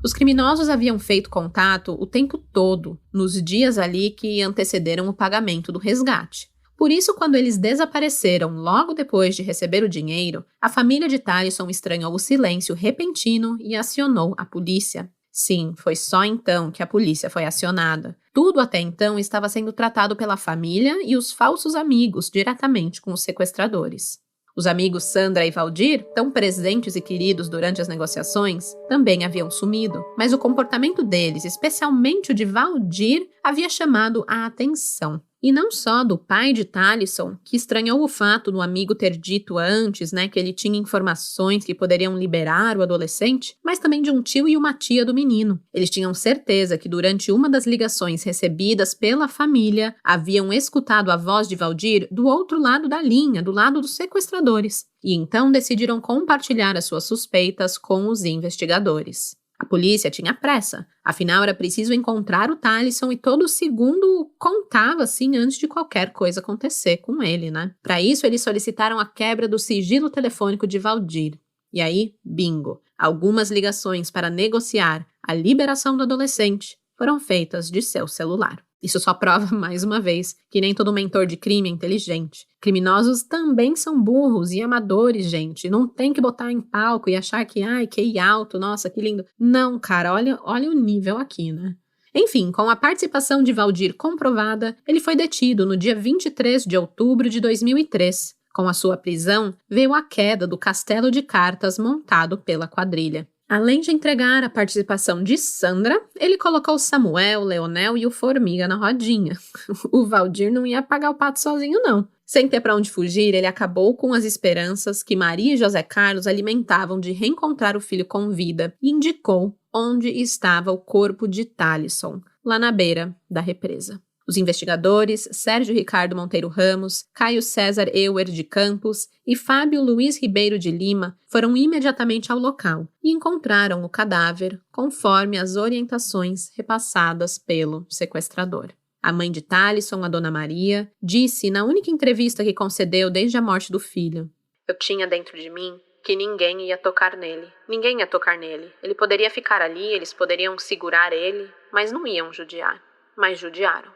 Os criminosos haviam feito contato o tempo todo, nos dias ali que antecederam o pagamento do resgate. Por isso, quando eles desapareceram logo depois de receber o dinheiro, a família de Talisson estranhou o silêncio repentino e acionou a polícia. Sim, foi só então que a polícia foi acionada. Tudo até então estava sendo tratado pela família e os falsos amigos diretamente com os sequestradores. Os amigos Sandra e Valdir, tão presentes e queridos durante as negociações, também haviam sumido, mas o comportamento deles, especialmente o de Valdir, havia chamado a atenção. E não só do pai de Talisson, que estranhou o fato do amigo ter dito antes, que ele tinha informações que poderiam liberar o adolescente, mas também de um tio e uma tia do menino. Eles tinham certeza que durante uma das ligações recebidas pela família, haviam escutado a voz de Valdir do outro lado da linha, do lado dos sequestradores. E então decidiram compartilhar as suas suspeitas com os investigadores. A polícia tinha pressa, afinal era preciso encontrar o Talisson e todo segundo contava antes de qualquer coisa acontecer com ele, Para isso eles solicitaram a quebra do sigilo telefônico de Valdir. E aí, bingo, Algumas ligações para negociar a liberação do adolescente foram feitas de seu celular. Isso só prova, mais uma vez, que nem todo mentor de crime é inteligente. Criminosos também são burros e amadores, gente. Não tem que botar em palco e achar que, QI alto, nossa, que lindo. Não, cara, olha o nível aqui, né? Enfim, com a participação de Valdir comprovada, ele foi detido no dia 23 de outubro de 2003. Com a sua prisão, veio a queda do castelo de cartas montado pela quadrilha. Além de entregar a participação de Sandra, ele colocou Samuel, Leonel e o Formiga na rodinha. O Valdir não ia pagar o pato sozinho, não. Sem ter para onde fugir, ele acabou com as esperanças que Maria e José Carlos alimentavam de reencontrar o filho com vida e indicou onde estava o corpo de Talisson, lá na beira da represa. Os investigadores Sérgio Ricardo Monteiro Ramos, Caio César Euer de Campos e Fábio Luiz Ribeiro de Lima foram imediatamente ao local e encontraram o cadáver conforme as orientações repassadas pelo sequestrador. A mãe de Talisson, a dona Maria, disse na única entrevista que concedeu desde a morte do filho: "Eu tinha dentro de mim que ninguém ia tocar nele. Ninguém ia tocar nele. Ele poderia ficar ali, eles poderiam segurar ele, mas não iam judiar. Mas judiaram."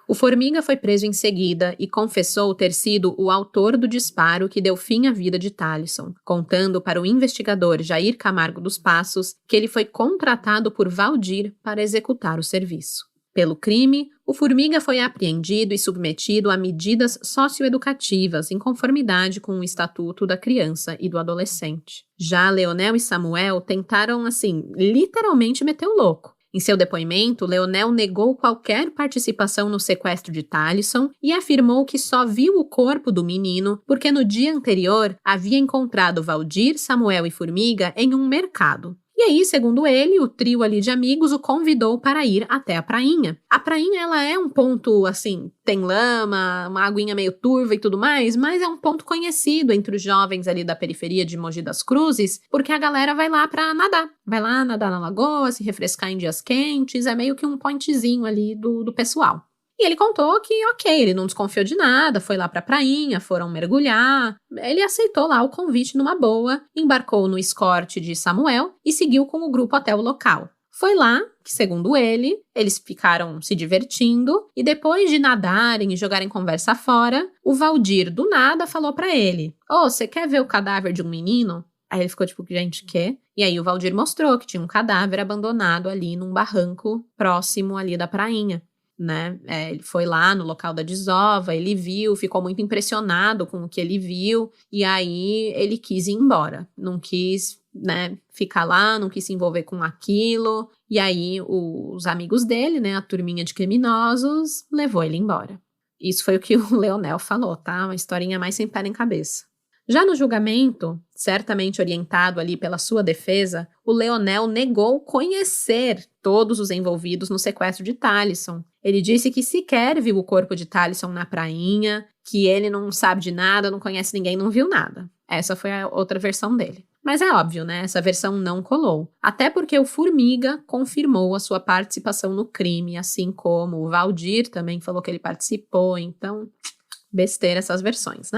O Formiga foi preso em seguida e confessou ter sido o autor do disparo que deu fim à vida de Talisson, contando para o investigador Jair Camargo dos Passos que ele foi contratado por Valdir para executar o serviço. Pelo crime, o Formiga foi apreendido e submetido a medidas socioeducativas em conformidade com o Estatuto da Criança e do Adolescente. Já Leonel e Samuel tentaram, literalmente meter o louco. Em seu depoimento, Leonel negou qualquer participação no sequestro de Talisson e afirmou que só viu o corpo do menino porque no dia anterior havia encontrado Valdir, Samuel e Formiga em um mercado. E aí, segundo ele, o trio ali de amigos o convidou para ir até a prainha. A prainha, ela é um ponto, tem lama, uma aguinha meio turva e tudo mais, mas é um ponto conhecido entre os jovens ali da periferia de Mogi das Cruzes, porque a galera vai lá para nadar. Vai lá nadar na lagoa, se refrescar em dias quentes, é meio que um pointzinho ali do pessoal. E ele contou que, ele não desconfiou de nada, foi lá pra prainha, foram mergulhar. Ele aceitou lá o convite numa boa, embarcou no escorte de Samuel e seguiu com o grupo até o local. Foi lá que, segundo ele, eles ficaram se divertindo e depois de nadarem e jogarem conversa fora, o Valdir, do nada, falou pra ele: você quer ver o cadáver de um menino? Aí ele ficou tipo, gente, quê? E aí o Valdir mostrou que tinha um cadáver abandonado ali num barranco próximo ali da prainha. Ele foi lá no local da desova, ele viu, ficou muito impressionado com o que ele viu, e aí ele quis ir embora, não quis, ficar lá, não quis se envolver com aquilo, e aí os amigos dele, a turminha de criminosos, levou ele embora. Isso foi o que o Leonel falou, tá? Uma historinha mais sem pé nem cabeça. Já no julgamento, certamente orientado ali pela sua defesa, o Leonel negou conhecer todos os envolvidos no sequestro de Talisson. Ele disse que sequer viu o corpo de Talisson na prainha, que ele não sabe de nada, não conhece ninguém, não viu nada. Essa foi a outra versão dele. Mas é óbvio, essa versão não colou. Até porque o Formiga confirmou a sua participação no crime, assim como o Valdir também falou que ele participou, então, besteira essas versões,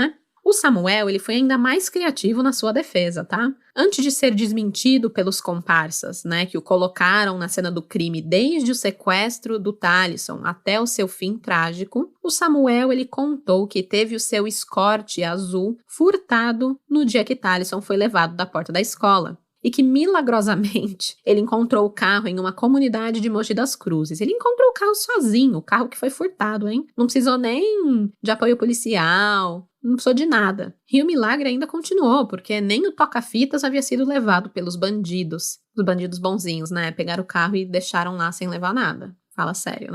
O Samuel, ele foi ainda mais criativo na sua defesa, tá? Antes de ser desmentido pelos comparsas, que o colocaram na cena do crime desde o sequestro do Talisson até o seu fim trágico, o Samuel, ele contou que teve o seu escorte azul furtado no dia que Talisson foi levado da porta da escola. E que, milagrosamente, ele encontrou o carro em uma comunidade de Mogi das Cruzes. Ele encontrou o carro sozinho, o carro que foi furtado, hein? Não precisou nem de apoio policial, não precisou de nada. E o milagre ainda continuou, porque nem o toca-fitas havia sido levado pelos bandidos. Os bandidos bonzinhos, Pegaram o carro e deixaram lá sem levar nada. Fala sério,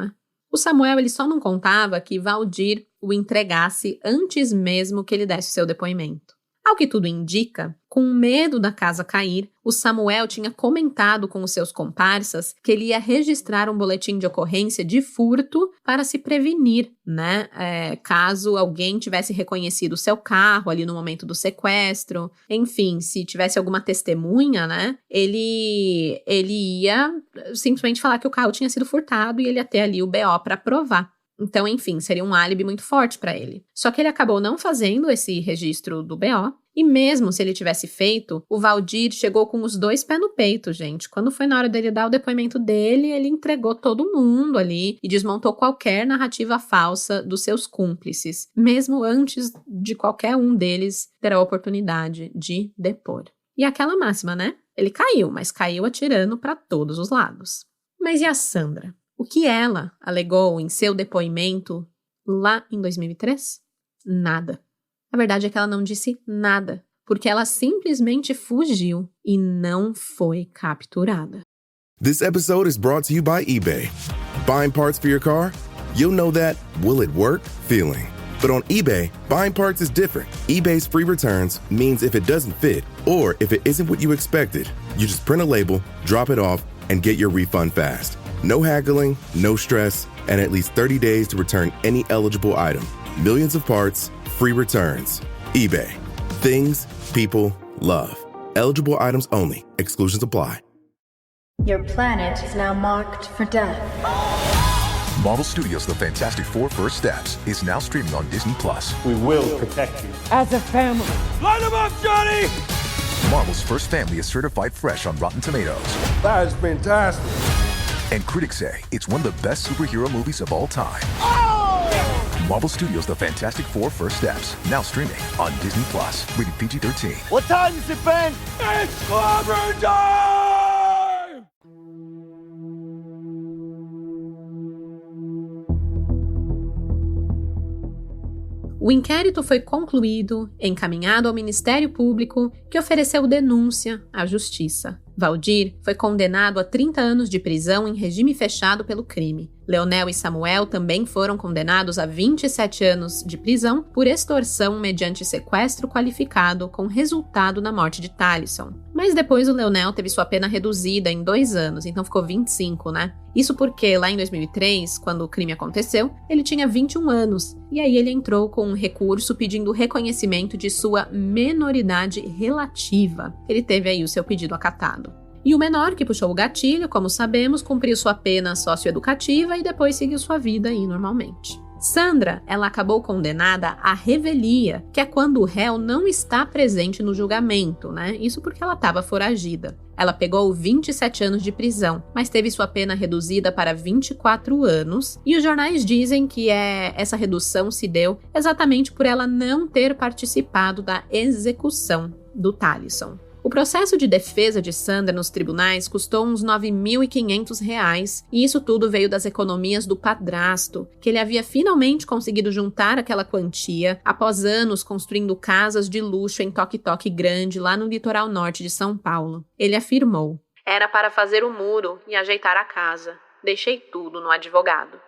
O Samuel, ele só não contava que Valdir o entregasse antes mesmo que ele desse o seu depoimento. Ao que tudo indica, com medo da casa cair, o Samuel tinha comentado com os seus comparsas que ele ia registrar um boletim de ocorrência de furto para se prevenir, caso alguém tivesse reconhecido o seu carro ali no momento do sequestro. Enfim, se tivesse alguma testemunha, ele ia simplesmente falar que o carro tinha sido furtado e ele ia ter ali o BO para provar. Então, enfim, seria um álibi muito forte para ele. Só que ele acabou não fazendo esse registro do BO, e mesmo se ele tivesse feito, o Valdir chegou com os 2 pés no peito, gente. Quando foi na hora dele dar o depoimento dele, ele entregou todo mundo ali e desmontou qualquer narrativa falsa dos seus cúmplices, mesmo antes de qualquer um deles ter a oportunidade de depor. E aquela máxima, né? Ele caiu, mas caiu atirando para todos os lados. Mas e a Sandra? O que ela alegou em seu depoimento lá em 2003? Nada. A verdade é que ela não disse nada, porque ela simplesmente fugiu e não foi capturada. This episode is brought to you by eBay. Buying parts for your car? You'll know that will it work feeling. But on eBay, buying parts is different. eBay's free returns means if it doesn't fit, or if it isn't what you expected, you just print a label, drop it off, and get your refund fast. No haggling, no stress, and at least 30 days to return any eligible item. Millions of parts, free returns. eBay. Things people love. Eligible items only. Exclusions apply. Your planet is now marked for death. Marvel Studios' The Fantastic Four First Steps is now streaming on Disney+. We will protect you. As a family. Light him up, Johnny! Marvel's first family is certified fresh on Rotten Tomatoes. That is fantastic. And critics say it's one of the best superhero movies of all time. Oh! Marvel Studios' The Fantastic Four First Steps, now streaming on Disney+. Rated PG-13. What time is it, Ben? It's clobber time! O inquérito foi concluído, encaminhado ao Ministério Público, que ofereceu denúncia à Justiça. Valdir foi condenado a 30 anos de prisão em regime fechado pelo crime. Leonel e Samuel também foram condenados a 27 anos de prisão por extorsão mediante sequestro qualificado com resultado na morte de Thalisson. Mas depois o Leonel teve sua pena reduzida em 2 anos, então ficou 25, né? Isso porque lá em 2003, quando o crime aconteceu, ele tinha 21 anos. E aí ele entrou com um recurso pedindo reconhecimento de sua menoridade relativa. Ele teve aí o seu pedido acatado. E o menor que puxou o gatilho, como sabemos, cumpriu sua pena socioeducativa e depois seguiu sua vida aí normalmente. Sandra, ela acabou condenada à revelia, que é quando o réu não está presente no julgamento, né? Isso porque ela estava foragida. Ela pegou 27 anos de prisão, mas teve sua pena reduzida para 24 anos, e os jornais dizem que essa redução se deu exatamente por ela não ter participado da execução do Thalisson. O processo de defesa de Sandra nos tribunais custou uns R$ 9.500, e isso tudo veio das economias do padrasto, que ele havia finalmente conseguido juntar aquela quantia após anos construindo casas de luxo em toque-toque grande lá no litoral norte de São Paulo. Ele afirmou: "Era para fazer o muro e ajeitar a casa. Deixei tudo no advogado."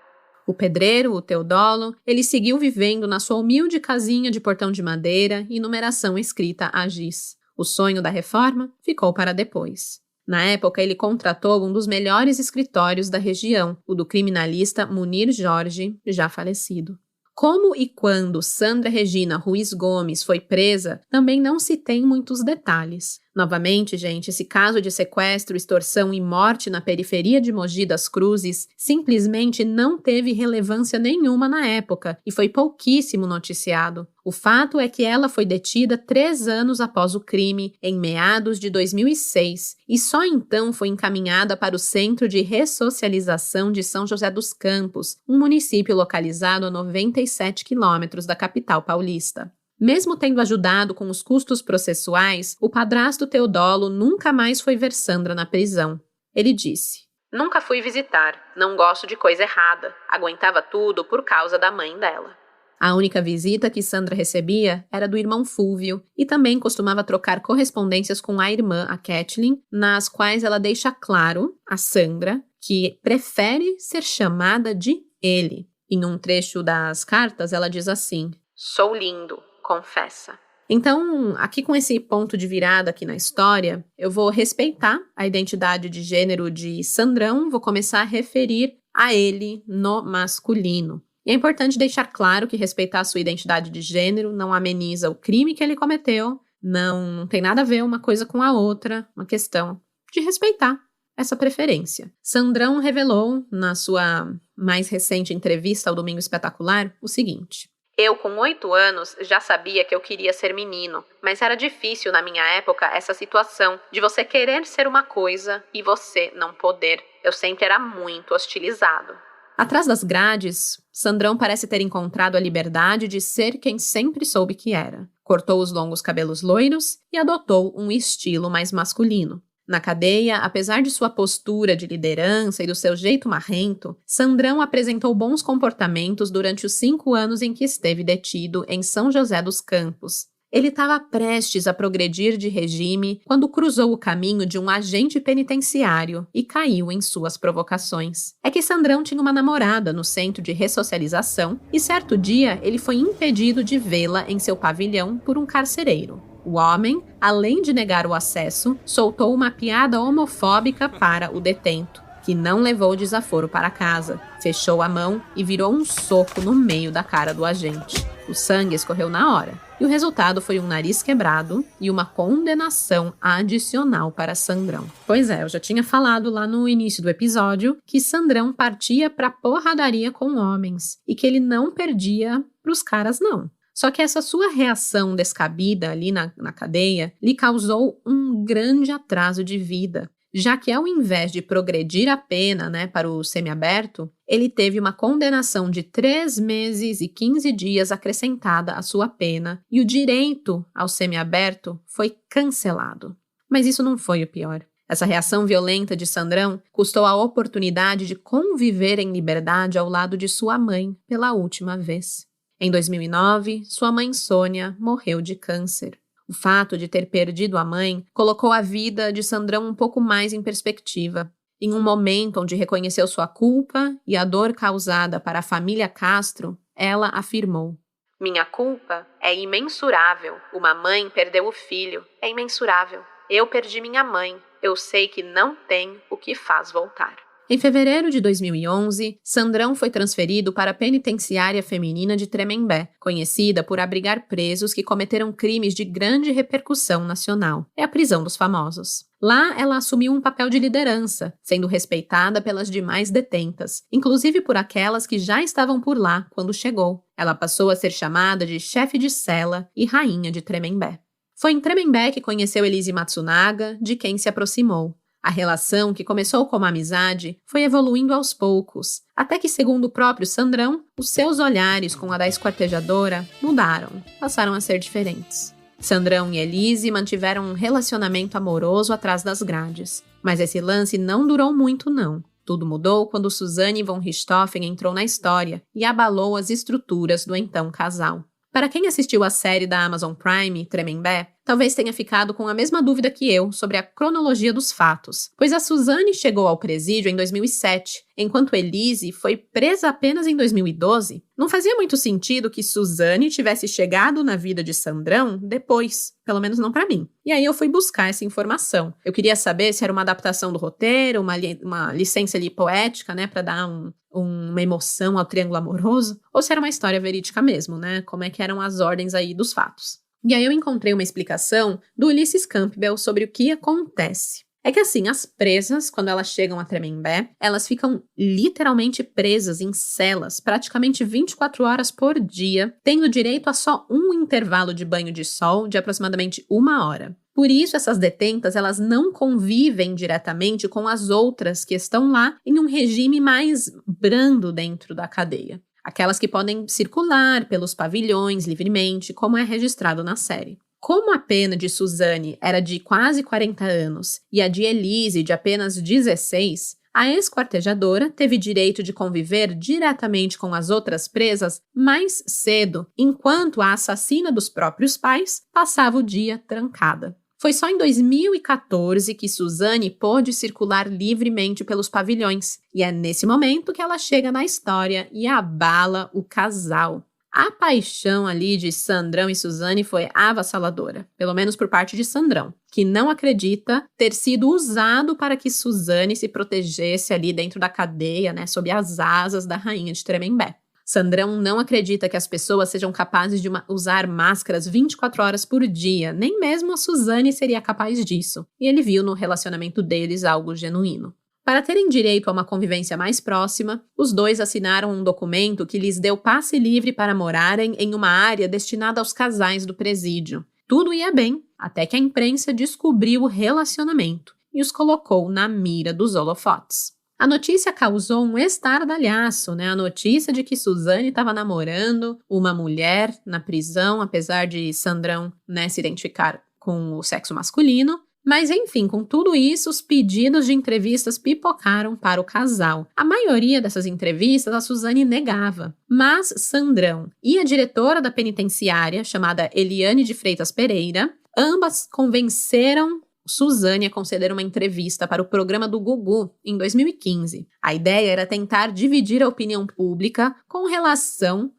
O pedreiro, o Teodolo, ele seguiu vivendo na sua humilde casinha de portão de madeira e numeração escrita a giz. O sonho da reforma ficou para depois. Na época, ele contratou um dos melhores escritórios da região, o do criminalista Munir Jorge, já falecido. Como e quando Sandra Regina Ruiz Gomes foi presa, também não se tem muitos detalhes. Novamente, gente, esse caso de sequestro, extorsão e morte na periferia de Mogi das Cruzes simplesmente não teve relevância nenhuma na época e foi pouquíssimo noticiado. O fato é que ela foi detida 3 anos após o crime, em meados de 2006, e só então foi encaminhada para o Centro de Ressocialização de São José dos Campos, um município localizado a 97 quilômetros da capital paulista. Mesmo tendo ajudado com os custos processuais, o padrasto Teodolo nunca mais foi ver Sandra na prisão. Ele disse: "Nunca fui visitar, não gosto de coisa errada, aguentava tudo por causa da mãe dela." A única visita que Sandra recebia era do irmão Fúvio e também costumava trocar correspondências com a irmã, a Kathleen, nas quais ela deixa claro, a Sandra, que prefere ser chamada de ele. Em um trecho das cartas, ela diz assim: "Sou lindo, confessa." Então, aqui com esse ponto de virada aqui na história, eu vou respeitar a identidade de gênero de Sandrão, vou começar a referir a ele no masculino. E é importante deixar claro que respeitar a sua identidade de gênero não ameniza o crime que ele cometeu, não tem nada a ver uma coisa com a outra, uma questão de respeitar essa preferência. Sandrão revelou, na sua mais recente entrevista ao Domingo Espetacular, o seguinte: eu, com 8 anos, já sabia que eu queria ser menino, mas era difícil na minha época essa situação de você querer ser uma coisa e você não poder. Eu sempre era muito hostilizado. Atrás das grades, Sandrão parece ter encontrado a liberdade de ser quem sempre soube que era. Cortou os longos cabelos loiros e adotou um estilo mais masculino. Na cadeia, apesar de sua postura de liderança e do seu jeito marrento, Sandrão apresentou bons comportamentos durante os 5 anos em que esteve detido em São José dos Campos. Ele estava prestes a progredir de regime quando cruzou o caminho de um agente penitenciário e caiu em suas provocações. É que Sandrão tinha uma namorada no centro de ressocialização e certo dia ele foi impedido de vê-la em seu pavilhão por um carcereiro. O homem, além de negar o acesso, soltou uma piada homofóbica para o detento, que não levou o desaforo para casa, fechou a mão e virou um soco no meio da cara do agente. O sangue escorreu na hora, e o resultado foi um nariz quebrado e uma condenação adicional para Sandrão. Pois é, eu já tinha falado lá no início do episódio que Sandrão partia pra porradaria com homens, e que ele não perdia pros caras não. Só que essa sua reação descabida ali na cadeia lhe causou um grande atraso de vida, já que ao invés de progredir a pena, para o semiaberto, ele teve uma condenação de 3 meses e 15 dias acrescentada à sua pena e o direito ao semiaberto foi cancelado. Mas isso não foi o pior. Essa reação violenta de Sandrão custou a oportunidade de conviver em liberdade ao lado de sua mãe pela última vez. Em 2009, sua mãe Sônia morreu de câncer. O fato de ter perdido a mãe colocou a vida de Sandrão um pouco mais em perspectiva. Em um momento onde reconheceu sua culpa e a dor causada para a família Castro, ela afirmou: minha culpa é imensurável. Uma mãe perdeu o filho. É imensurável. Eu perdi minha mãe. Eu sei que não tem o que faz voltar. Em fevereiro de 2011, Sandrão foi transferido para a penitenciária feminina de Tremembé, conhecida por abrigar presos que cometeram crimes de grande repercussão nacional. É a prisão dos famosos. Lá, ela assumiu um papel de liderança, sendo respeitada pelas demais detentas, inclusive por aquelas que já estavam por lá quando chegou. Ela passou a ser chamada de chefe de cela e rainha de Tremembé. Foi em Tremembé que conheceu Elise Matsunaga, de quem se aproximou. A relação, que começou como amizade, foi evoluindo aos poucos, até que, segundo o próprio Sandrão, os seus olhares com a da esquartejadora mudaram, passaram a ser diferentes. Sandrão e Elise mantiveram um relacionamento amoroso atrás das grades, mas esse lance não durou muito não. Tudo mudou quando Suzane von Richthofen entrou na história e abalou as estruturas do então casal. Para quem assistiu a série da Amazon Prime, Tremembé, talvez tenha ficado com a mesma dúvida que eu sobre a cronologia dos fatos, pois a Suzane chegou ao presídio em 2007, enquanto Elise foi presa apenas em 2012. Não fazia muito sentido que Suzane tivesse chegado na vida de Sandrão depois, pelo menos não para mim. E aí eu fui buscar essa informação. Eu queria saber se era uma adaptação do roteiro, uma licença ali poética, para dar uma emoção ao triângulo amoroso, ou se era uma história verídica mesmo, como é que eram as ordens aí dos fatos. E aí eu encontrei uma explicação do Ulysses Campbell sobre o que acontece. É que assim, as presas, quando elas chegam a Tremembé, elas ficam literalmente presas em celas, praticamente 24 horas por dia, tendo direito a só um intervalo de banho de sol de aproximadamente 1 hora. Por isso, essas detentas, elas não convivem diretamente com as outras que estão lá em um regime mais brando dentro da cadeia. Aquelas que podem circular pelos pavilhões livremente, como é registrado na série. Como a pena de Suzane era de quase 40 anos e a de Elise de apenas 16, a esquartejadora teve direito de conviver diretamente com as outras presas mais cedo, enquanto a assassina dos próprios pais passava o dia trancada. Foi só em 2014 que Suzane pôde circular livremente pelos pavilhões, e é nesse momento que ela chega na história e abala o casal. A paixão ali de Sandrão e Suzane foi avassaladora, pelo menos por parte de Sandrão, que não acredita ter sido usado para que Suzane se protegesse ali dentro da cadeia, sob as asas da rainha de Tremembé. Sandrão não acredita que as pessoas sejam capazes de usar máscaras 24 horas por dia, nem mesmo a Suzane seria capaz disso, e ele viu no relacionamento deles algo genuíno. Para terem direito a uma convivência mais próxima, os dois assinaram um documento que lhes deu passe livre para morarem em uma área destinada aos casais do presídio. Tudo ia bem, até que a imprensa descobriu o relacionamento e os colocou na mira dos holofotes. A notícia causou um estardalhaço, A notícia de que Suzane estava namorando uma mulher na prisão, apesar de Sandrão, se identificar com o sexo masculino. Mas, enfim, com tudo isso, os pedidos de entrevistas pipocaram para o casal. A maioria dessas entrevistas a Suzane negava. Mas Sandrão e a diretora da penitenciária, chamada Eliane de Freitas Pereira, ambas convenceram Suzane a conceder uma entrevista para o programa do Gugu em 2015. A ideia era tentar dividir a opinião pública com relação,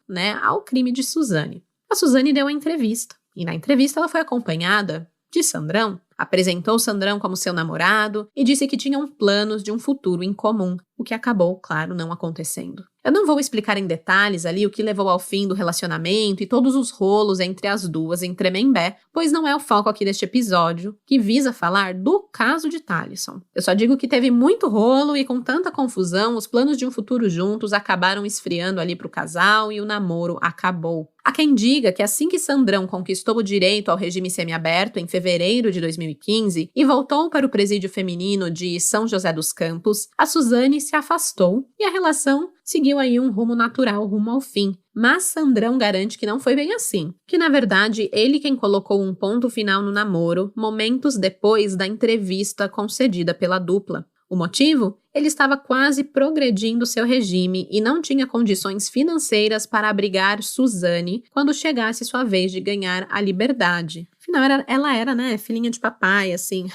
ao crime de Suzane. A Suzane deu a entrevista, e na entrevista ela foi acompanhada de Sandrão, apresentou Sandrão como seu namorado e disse que tinham planos de um futuro em comum, o que acabou, claro, não acontecendo. Eu não vou explicar em detalhes ali o que levou ao fim do relacionamento e todos os rolos entre as duas em Tremembé, pois não é o foco aqui deste episódio, que visa falar do caso de Talisson. Eu só digo que teve muito rolo e com tanta confusão, os planos de um futuro juntos acabaram esfriando ali pro casal e o namoro acabou. Há quem diga que assim que Sandrão conquistou o direito ao regime semiaberto em fevereiro de 2015 e voltou para o presídio feminino de São José dos Campos, a Suzane se afastou e a relação seguiu aí um rumo natural rumo ao fim. Mas Sandrão garante que não foi bem assim, que na verdade ele quem colocou um ponto final no namoro momentos depois da entrevista concedida pela dupla. O motivo? Ele estava quase progredindo seu regime e não tinha condições financeiras para abrigar Suzane quando chegasse sua vez de ganhar a liberdade. Afinal, ela era, filhinha de papai, assim,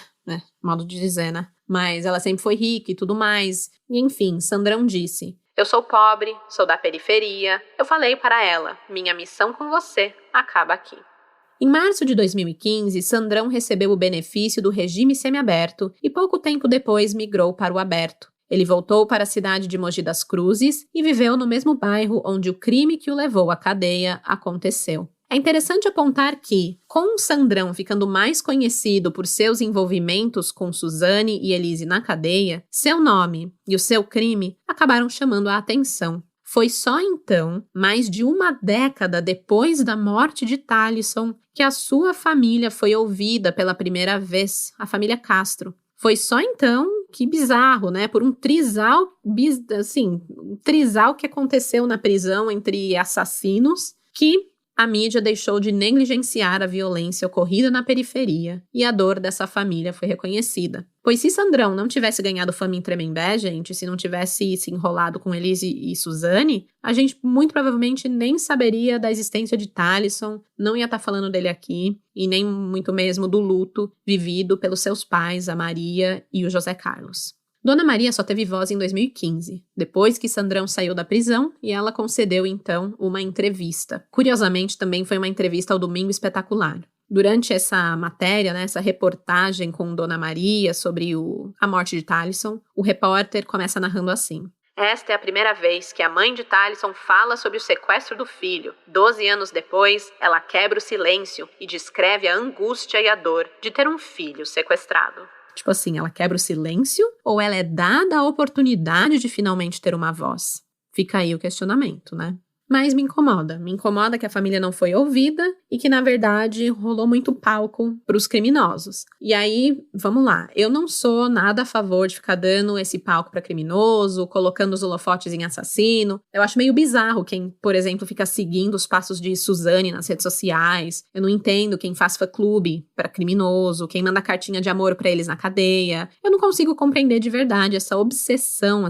modo de dizer, Mas ela sempre foi rica e tudo mais. E enfim, Sandrão disse: "Eu sou pobre, sou da periferia. Eu falei para ela, minha missão com você acaba aqui." Em março de 2015, Sandrão recebeu o benefício do regime semiaberto e pouco tempo depois migrou para o aberto. Ele voltou para a cidade de Mogi das Cruzes e viveu no mesmo bairro onde o crime que o levou à cadeia aconteceu. É interessante apontar que, com Sandrão ficando mais conhecido por seus envolvimentos com Suzane e Elise na cadeia, seu nome e o seu crime acabaram chamando a atenção. Foi só então, mais de uma década depois da morte de Talisson, que a sua família foi ouvida pela primeira vez, a família Castro. Foi só então, que bizarro, por um trisal que aconteceu na prisão entre assassinos, que a mídia deixou de negligenciar a violência ocorrida na periferia e a dor dessa família foi reconhecida. Pois se Sandrão não tivesse ganhado fama em Tremembé, se não tivesse se enrolado com Elise e Suzane, a gente muito provavelmente nem saberia da existência de Talisson, não ia estar falando dele aqui, e nem muito mesmo do luto vivido pelos seus pais, a Maria e o José Carlos. Dona Maria só teve voz em 2015, depois que Sandrão saiu da prisão e ela concedeu, então, uma entrevista. Curiosamente, também foi uma entrevista ao Domingo Espetacular. Durante essa matéria, essa reportagem com Dona Maria sobre a morte de Talisson, o repórter começa narrando assim: "Esta é a primeira vez que a mãe de Talisson fala sobre o sequestro do filho. 12 anos depois, ela quebra o silêncio e descreve a angústia e a dor de ter um filho sequestrado." Tipo assim, ela quebra o silêncio ou ela é dada a oportunidade de finalmente ter uma voz? Fica aí o questionamento, Mas me incomoda que a família não foi ouvida e que, na verdade, rolou muito palco para os criminosos. E aí, vamos lá, eu não sou nada a favor de ficar dando esse palco para criminoso, colocando os holofotes em assassino. Eu acho meio bizarro quem, por exemplo, fica seguindo os passos de Suzane nas redes sociais. Eu não entendo quem faz fã-clube para criminoso, quem manda cartinha de amor para eles na cadeia. Eu não consigo compreender de verdade essa obsessão,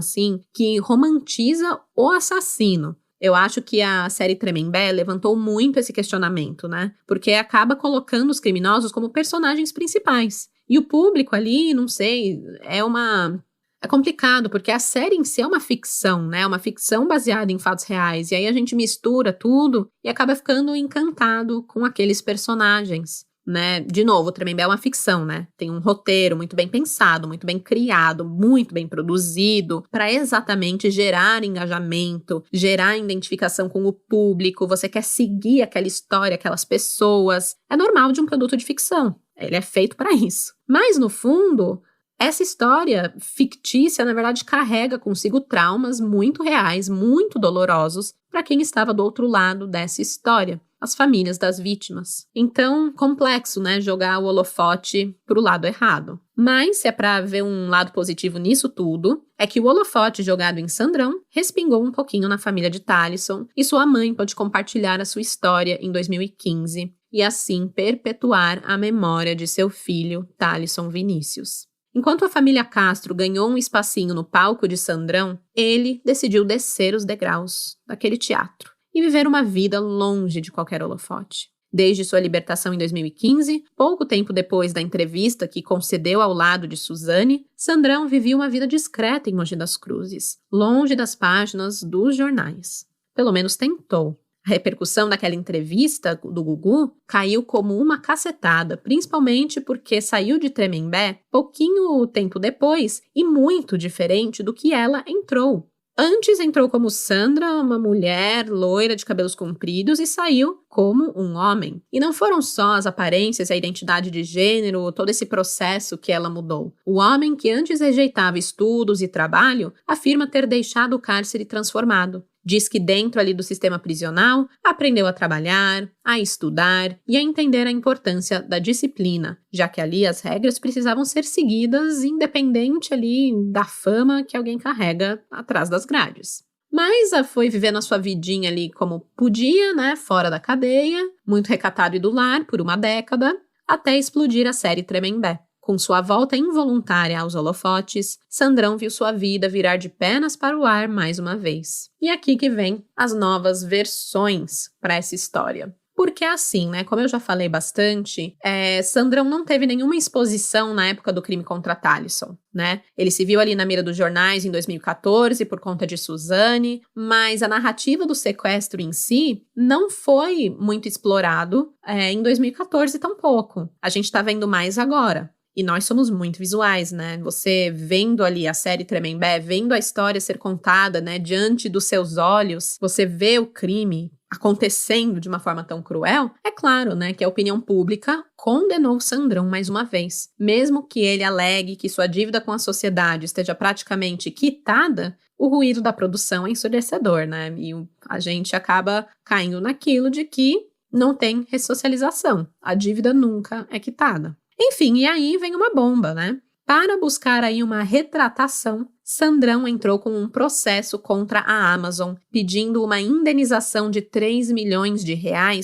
que romantiza o assassino. Eu acho que a série Tremembé levantou muito esse questionamento, Porque acaba colocando os criminosos como personagens principais. E o público ali, não sei, é complicado, porque a série em si é uma ficção, Uma ficção baseada em fatos reais. E aí a gente mistura tudo e acaba ficando encantado com aqueles personagens. né? De novo, o Tremembé é uma ficção, né? Tem um roteiro muito bem pensado, muito bem criado, muito bem produzido, para exatamente gerar engajamento, gerar identificação com o público. Você quer seguir aquela história, aquelas pessoas. É normal de um produto de ficção. Ele é feito para isso. Mas, no fundo, essa história fictícia, na verdade, carrega consigo traumas muito reais, muito dolorosos para quem estava do outro lado dessa história, as famílias das vítimas. Então, complexo, né, jogar o holofote pro lado errado. Mas, se é para ver um lado positivo nisso tudo, é que o holofote jogado em Sandrão respingou um pouquinho na família de Talisson e sua mãe pôde compartilhar a sua história em 2015 e assim perpetuar a memória de seu filho, Talisson Vinícius. Enquanto a família Castro ganhou um espacinho no palco de Sandrão, ele decidiu descer os degraus daquele teatro e viver uma vida longe de qualquer holofote. Desde sua libertação em 2015, pouco tempo depois da entrevista que concedeu ao lado de Suzane, Sandrão vivia uma vida discreta em Mogi das Cruzes, longe das páginas dos jornais. Pelo menos tentou. A repercussão daquela entrevista do Gugu caiu como uma cacetada, principalmente porque saiu de Tremembé pouquinho tempo depois e muito diferente do que ela entrou. Antes entrou como Sandra, uma mulher loira de cabelos compridos, e saiu como um homem. E não foram só as aparências, a identidade de gênero, todo esse processo que ela mudou. O homem que antes rejeitava estudos e trabalho afirma ter deixado o cárcere transformado. Diz que dentro ali do sistema prisional, aprendeu a trabalhar, a estudar e a entender a importância da disciplina, já que ali as regras precisavam ser seguidas independente ali da fama que alguém carrega atrás das grades. Mas foi vivendo a sua vidinha ali como podia, né, fora da cadeia, muito recatado e do lar por uma década, até explodir a série Tremembé. Com sua volta involuntária aos holofotes, Sandrão viu sua vida virar de pernas para o ar mais uma vez. E aqui que vem as novas versões para essa história. Porque assim, né, como eu já falei bastante, Sandrão não teve nenhuma exposição na época do crime contra Talisson, né? Ele se viu ali na mira dos jornais em 2014 por conta de Suzane, mas a narrativa do sequestro em si não foi muito explorado em 2014 tampouco. A gente tá vendo mais agora. E nós somos muito visuais, né? Você vendo ali a série Tremembé, vendo a história ser contada, né, diante dos seus olhos, você vê o crime acontecendo de uma forma tão cruel, é claro, né, que a opinião pública condenou Sandrão mais uma vez. Mesmo que ele alegue que sua dívida com a sociedade esteja praticamente quitada, o ruído da produção é ensurdecedor, né? E a gente acaba caindo naquilo de que não tem ressocialização. A dívida nunca é quitada. Enfim, e aí vem uma bomba, né? Para buscar aí uma retratação, Sandrão entrou com um processo contra a Amazon, pedindo uma indenização de R$3 milhões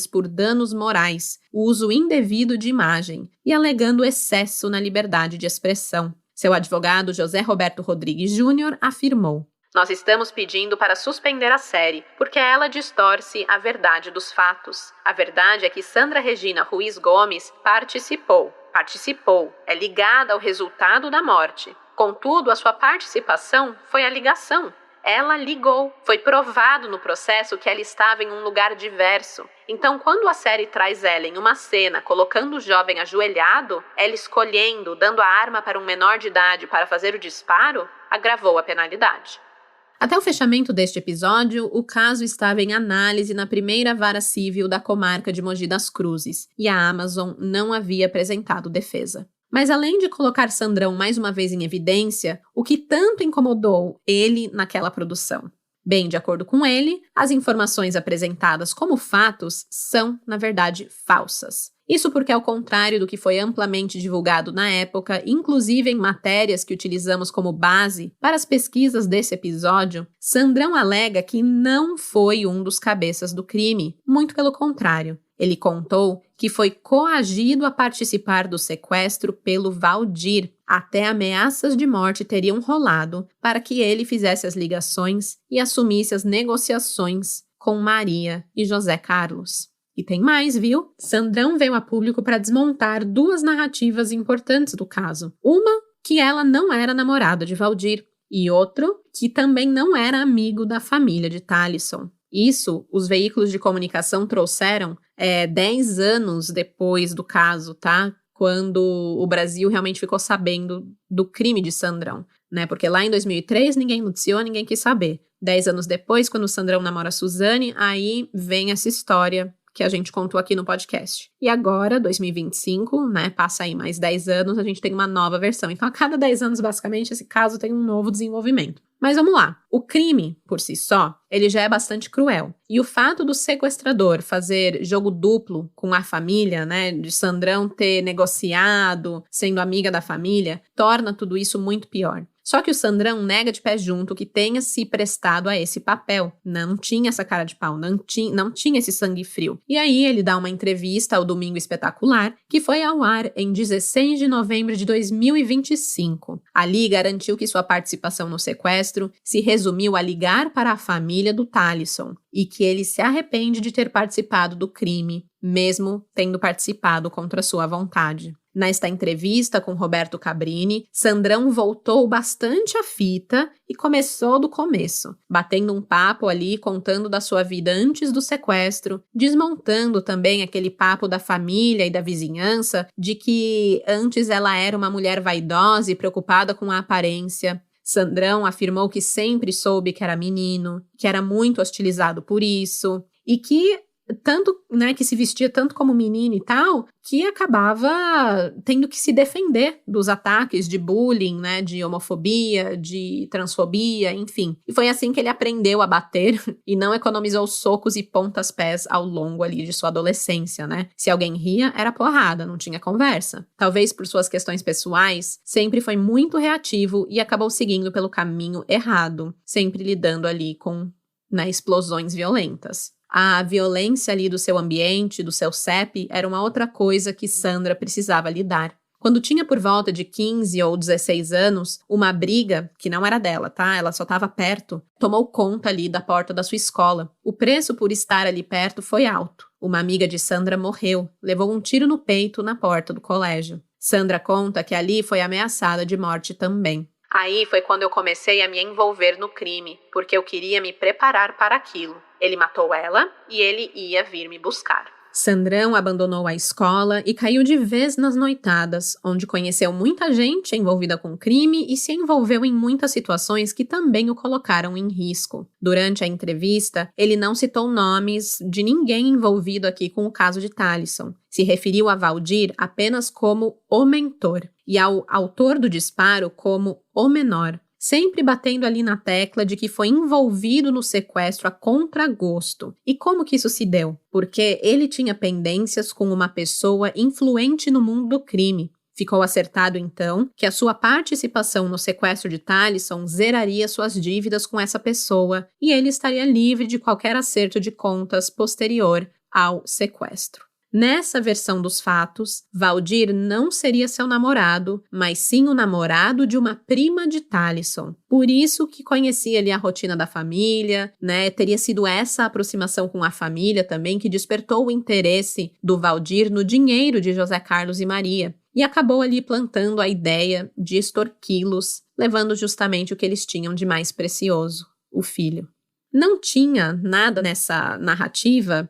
por danos morais, uso indevido de imagem, e alegando excesso na liberdade de expressão. Seu advogado José Roberto Rodrigues Júnior afirmou: "Nós estamos pedindo para suspender a série, porque ela distorce a verdade dos fatos. A verdade é que Sandra Regina Ruiz Gomes participou, é ligada ao resultado da morte. Contudo, a sua participação foi a ligação. Ela ligou. Foi provado no processo que ela estava em um lugar diverso. Então, quando a série traz ela em uma cena colocando o jovem ajoelhado, ela escolhendo, dando a arma para um menor de idade para fazer o disparo, agravou a penalidade." Até o fechamento deste episódio, o caso estava em análise na primeira vara civil da comarca de Mogi das Cruzes e a Amazon não havia apresentado defesa. Mas além de colocar Sandrão mais uma vez em evidência, o que tanto incomodou ele naquela produção? Bem, de acordo com ele, as informações apresentadas como fatos são, na verdade, falsas. Isso porque, ao contrário do que foi amplamente divulgado na época, inclusive em matérias que utilizamos como base para as pesquisas desse episódio, Sandrão alega que não foi um dos cabeças do crime, muito pelo contrário. Ele contou que foi coagido a participar do sequestro pelo Valdir. Até ameaças de morte teriam rolado para que ele fizesse as ligações e assumisse as negociações com Maria e José Carlos. E tem mais, viu? Sandrão veio a público para desmontar duas narrativas importantes do caso. Uma, que ela não era namorada de Valdir, e outro, que também não era amigo da família de Talisson. Isso, os veículos de comunicação trouxeram 10 anos depois do caso, tá? Quando o Brasil realmente ficou sabendo do crime de Sandrão, né? Porque lá em 2003 ninguém noticiou, ninguém quis saber. 10 anos depois, quando o Sandrão namora a Suzane, aí vem essa história que a gente contou aqui no podcast. E agora, 2025, né, passa aí mais 10 anos, a gente tem uma nova versão. Então, a cada 10 anos, basicamente, esse caso tem um novo desenvolvimento. Mas vamos lá. O crime, por si só, ele já é bastante cruel. E o fato do sequestrador fazer jogo duplo com a família, né, de Sandrão ter negociado, sendo amiga da família, torna tudo isso muito pior. Só que o Sandrão nega de pé junto que tenha se prestado a esse papel. Não tinha essa cara de pau, não tinha esse sangue frio. E aí ele dá uma entrevista ao Domingo Espetacular, que foi ao ar em 16 de novembro de 2025. Ali garantiu que sua participação no sequestro se resumiu a ligar para a família do Talisson e que ele se arrepende de ter participado do crime, mesmo tendo participado contra sua vontade. Nesta entrevista com Roberto Cabrini, Sandrão voltou bastante a fita e começou do começo, batendo um papo ali, contando da sua vida antes do sequestro, desmontando também aquele papo da família e da vizinhança de que antes ela era uma mulher vaidosa e preocupada com a aparência. Sandrão afirmou que sempre soube que era menino, que era muito hostilizado por isso e que tanto, né, que se vestia tanto como menino e tal, que acabava tendo que se defender dos ataques de bullying, né, de homofobia, de transfobia, enfim. E foi assim que ele aprendeu a bater e não economizou socos e pontas-pés ao longo ali de sua adolescência, né? Se alguém ria, era porrada, não tinha conversa. Talvez por suas questões pessoais, sempre foi muito reativo e acabou seguindo pelo caminho errado, sempre lidando ali com, né, explosões violentas. A violência ali do seu ambiente, do seu CEP, era uma outra coisa que Sandra precisava lidar. Quando tinha por volta de 15 ou 16 anos, uma briga, que não era dela, tá? Ela só estava perto, tomou conta ali da porta da sua escola. O preço por estar ali perto foi alto. Uma amiga de Sandra morreu, levou um tiro no peito na porta do colégio. Sandra conta que ali foi ameaçada de morte também. Aí foi quando eu comecei a me envolver no crime, porque eu queria me preparar para aquilo. Ele matou ela e ele ia vir me buscar. Sandrão abandonou a escola e caiu de vez nas noitadas, onde conheceu muita gente envolvida com crime e se envolveu em muitas situações que também o colocaram em risco. Durante a entrevista, ele não citou nomes de ninguém envolvido aqui com o caso de Talisson. Se referiu a Valdir apenas como o mentor e ao autor do disparo como o menor, sempre batendo ali na tecla de que foi envolvido no sequestro a contragosto. E como que isso se deu? Porque ele tinha pendências com uma pessoa influente no mundo do crime. Ficou acertado, então, que a sua participação no sequestro de Talisson zeraria suas dívidas com essa pessoa e ele estaria livre de qualquer acerto de contas posterior ao sequestro. Nessa versão dos fatos, Valdir não seria seu namorado, mas sim o namorado de uma prima de Talisson. Por isso que conhecia ali a rotina da família, né? Teria sido essa aproximação com a família também que despertou o interesse do Valdir no dinheiro de José Carlos e Maria. E acabou ali plantando a ideia de extorquí-los, levando justamente o que eles tinham de mais precioso, o filho. Não tinha nada nessa narrativa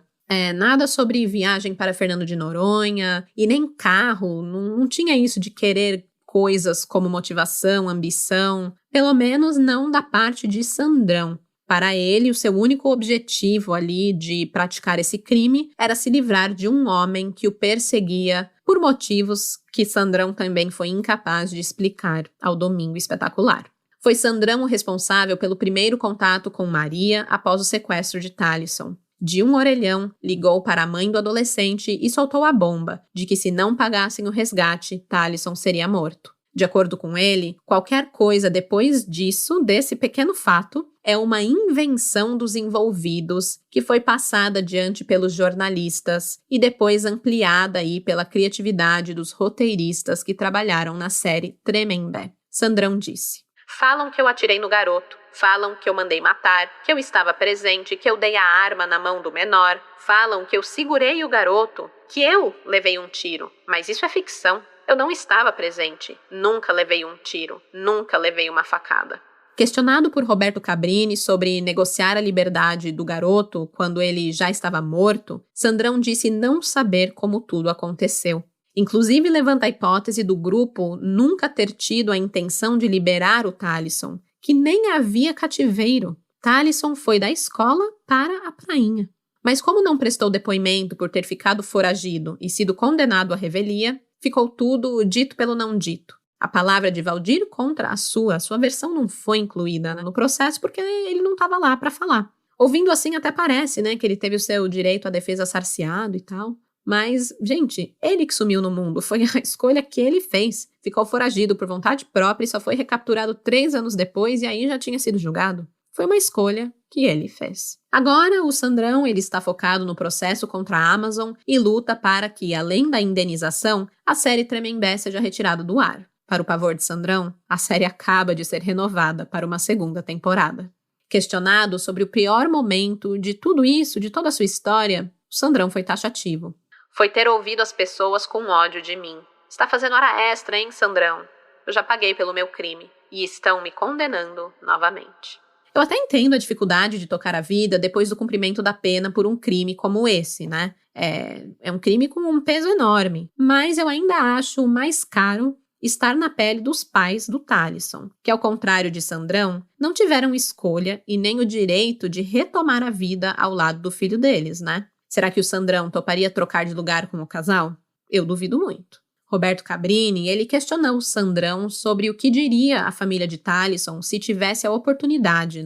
nada sobre viagem para Fernando de Noronha e nem carro, não tinha isso de querer coisas como motivação, ambição, pelo menos não da parte de Sandrão. Para ele, o seu único objetivo ali de praticar esse crime era se livrar de um homem que o perseguia por motivos que Sandrão também foi incapaz de explicar ao Domingo Espetacular. Foi Sandrão o responsável pelo primeiro contato com Maria após o sequestro de Talisson. De um orelhão, ligou para a mãe do adolescente e soltou a bomba de que se não pagassem o resgate, Talisson seria morto. De acordo com ele, qualquer coisa depois disso, desse pequeno fato, é uma invenção dos envolvidos que foi passada adiante pelos jornalistas e depois ampliada aí pela criatividade dos roteiristas que trabalharam na série Tremembé. Sandrão disse: "Falam que eu atirei no garoto. Falam que eu mandei matar, que eu estava presente, que eu dei a arma na mão do menor. Falam que eu segurei o garoto, que eu levei um tiro. Mas isso é ficção. Eu não estava presente. Nunca levei um tiro. Nunca levei uma facada." Questionado por Roberto Cabrini sobre negociar a liberdade do garoto quando ele já estava morto, Sandrão disse não saber como tudo aconteceu. Inclusive levanta a hipótese do grupo nunca ter tido a intenção de liberar o Talisson, que nem havia cativeiro. Talisson foi da escola para a prainha. Mas como não prestou depoimento por ter ficado foragido e sido condenado à revelia, ficou tudo dito pelo não dito. A palavra de Valdir contra a sua versão não foi incluída no processo porque ele não estava lá para falar. Ouvindo assim até parece, que ele teve o seu direito à defesa cerceado e tal. Mas, gente, ele que sumiu no mundo, foi a escolha que ele fez. Ficou foragido por vontade própria e só foi recapturado 3 anos depois e aí já tinha sido julgado. Foi uma escolha que ele fez. Agora, o Sandrão ele está focado no processo contra a Amazon e luta para que, além da indenização, a série Tremembé seja retirada do ar. Para o pavor de Sandrão, a série acaba de ser renovada para uma 2ª temporada. Questionado sobre o pior momento de tudo isso, de toda a sua história, o Sandrão foi taxativo. Foi ter ouvido as pessoas com ódio de mim. Está fazendo hora extra, hein, Sandrão? Eu já paguei pelo meu crime e estão me condenando novamente. Eu até entendo a dificuldade de tocar a vida depois do cumprimento da pena por um crime como esse, É um crime com um peso enorme, mas eu ainda acho mais caro estar na pele dos pais do Talisson, que ao contrário de Sandrão, não tiveram escolha e nem o direito de retomar a vida ao lado do filho deles, Será que o Sandrão toparia trocar de lugar com o casal? Eu duvido muito. Roberto Cabrini, ele questionou o Sandrão sobre o que diria a família de Talisson se tivesse a oportunidade,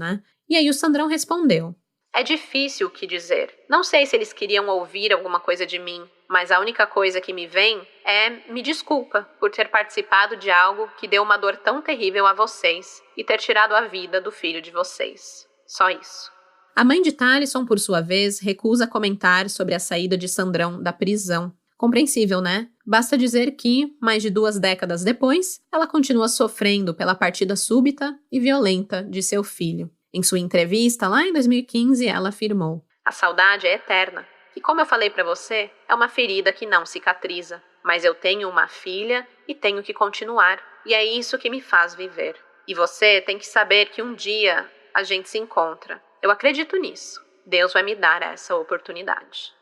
E aí o Sandrão respondeu: é difícil o que dizer. Não sei se eles queriam ouvir alguma coisa de mim, mas a única coisa que me vem é me desculpa por ter participado de algo que deu uma dor tão terrível a vocês e ter tirado a vida do filho de vocês. Só isso. A mãe de Talisson, por sua vez, recusa comentar sobre a saída de Sandrão da prisão. Compreensível, Basta dizer que, mais de 2 décadas depois, ela continua sofrendo pela partida súbita e violenta de seu filho. Em sua entrevista, lá em 2015, ela afirmou: a saudade é eterna. E como eu falei pra você, é uma ferida que não cicatriza. Mas eu tenho uma filha e tenho que continuar. E é isso que me faz viver. E você tem que saber que um dia a gente se encontra. Eu acredito nisso. Deus vai me dar essa oportunidade.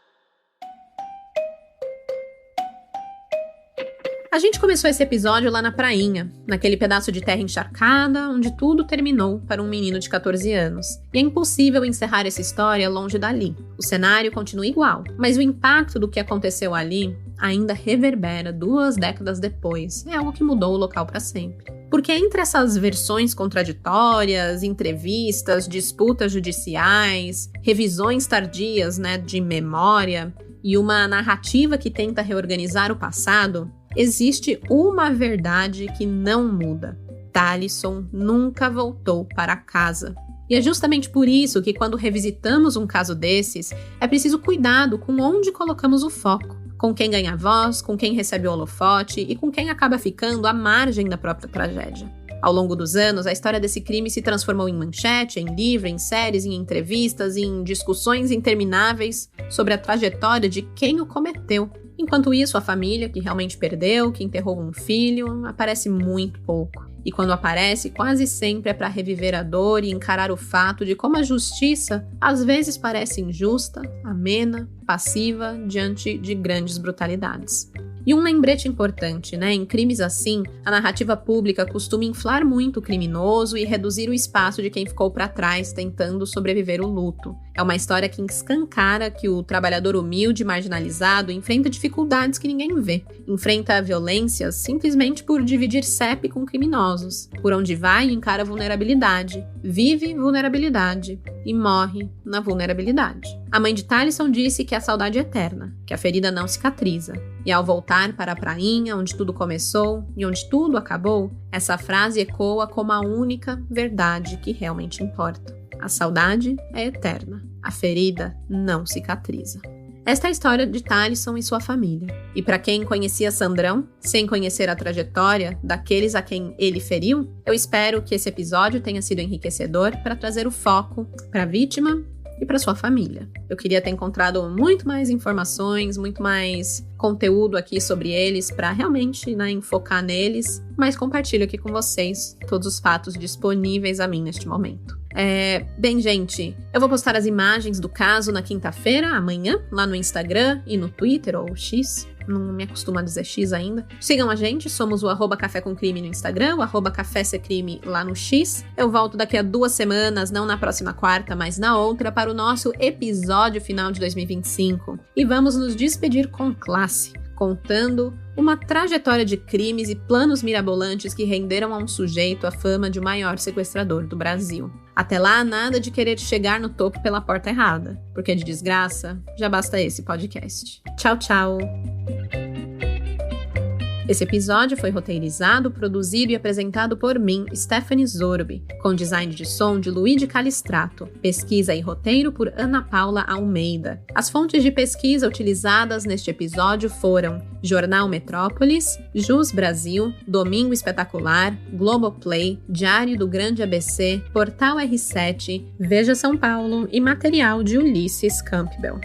A gente começou esse episódio lá na prainha, naquele pedaço de terra encharcada, onde tudo terminou para um menino de 14 anos. E é impossível encerrar essa história longe dali. O cenário continua igual, mas o impacto do que aconteceu ali ainda reverbera 2 décadas depois. É algo que mudou o local para sempre. Porque entre essas versões contraditórias, entrevistas, disputas judiciais, revisões tardias, de memória, e uma narrativa que tenta reorganizar o passado, existe uma verdade que não muda. Talisson nunca voltou para casa. E é justamente por isso que quando revisitamos um caso desses, é preciso cuidado com onde colocamos o foco, com quem ganha voz, com quem recebe o holofote e com quem acaba ficando à margem da própria tragédia. Ao longo dos anos, a história desse crime se transformou em manchete, em livro, em séries, em entrevistas, em discussões intermináveis sobre a trajetória de quem o cometeu. Enquanto isso, a família, que realmente perdeu, que enterrou um filho, aparece muito pouco. E quando aparece, quase sempre é para reviver a dor e encarar o fato de como a justiça às vezes parece injusta, amena, passiva diante de grandes brutalidades. E um lembrete importante, Em crimes assim, a narrativa pública costuma inflar muito o criminoso e reduzir o espaço de quem ficou para trás tentando sobreviver o luto. É uma história que escancara que o trabalhador humilde e marginalizado enfrenta dificuldades que ninguém vê. Enfrenta violências simplesmente por dividir CEP com criminosos. Por onde vai, encara vulnerabilidade. Vive vulnerabilidade. E morre na vulnerabilidade. A mãe de Talisson disse que a saudade é eterna, que a ferida não cicatriza. E ao voltar para a prainha, onde tudo começou e onde tudo acabou, essa frase ecoa como a única verdade que realmente importa. A saudade é eterna. A ferida não cicatriza. Esta é a história de Talisson e sua família. E para quem conhecia Sandrão, sem conhecer a trajetória daqueles a quem ele feriu, eu espero que esse episódio tenha sido enriquecedor para trazer o foco para a vítima e para sua família. Eu queria ter encontrado muito mais informações, muito mais conteúdo aqui sobre eles para realmente, enfocar neles, mas compartilho aqui com vocês todos os fatos disponíveis a mim neste momento. Bem, gente, eu vou postar as imagens do caso na quinta-feira, amanhã, lá no Instagram e no Twitter ou X. Não me acostumo a dizer X ainda. Sigam a gente, somos o @Café com Crime no Instagram, o @Café Ser Crime lá no X. Eu volto daqui a 2 semanas, não na próxima quarta, mas na outra, para o nosso episódio final de 2025. E vamos nos despedir com classe, contando uma trajetória de crimes e planos mirabolantes que renderam a um sujeito a fama de o maior sequestrador do Brasil. Até lá, nada de querer chegar no topo pela porta errada, porque de desgraça já basta esse podcast. Tchau, tchau! Esse episódio foi roteirizado, produzido e apresentado por mim, Stephanie Zorbi, com design de som de Luigi Calistrato, pesquisa e roteiro por Ana Paula Almeida. As fontes de pesquisa utilizadas neste episódio foram Jornal Metrópolis, Jus Brasil, Domingo Espetacular, Globoplay, Diário do Grande ABC, Portal R7, Veja São Paulo e material de Ulisses Campbell.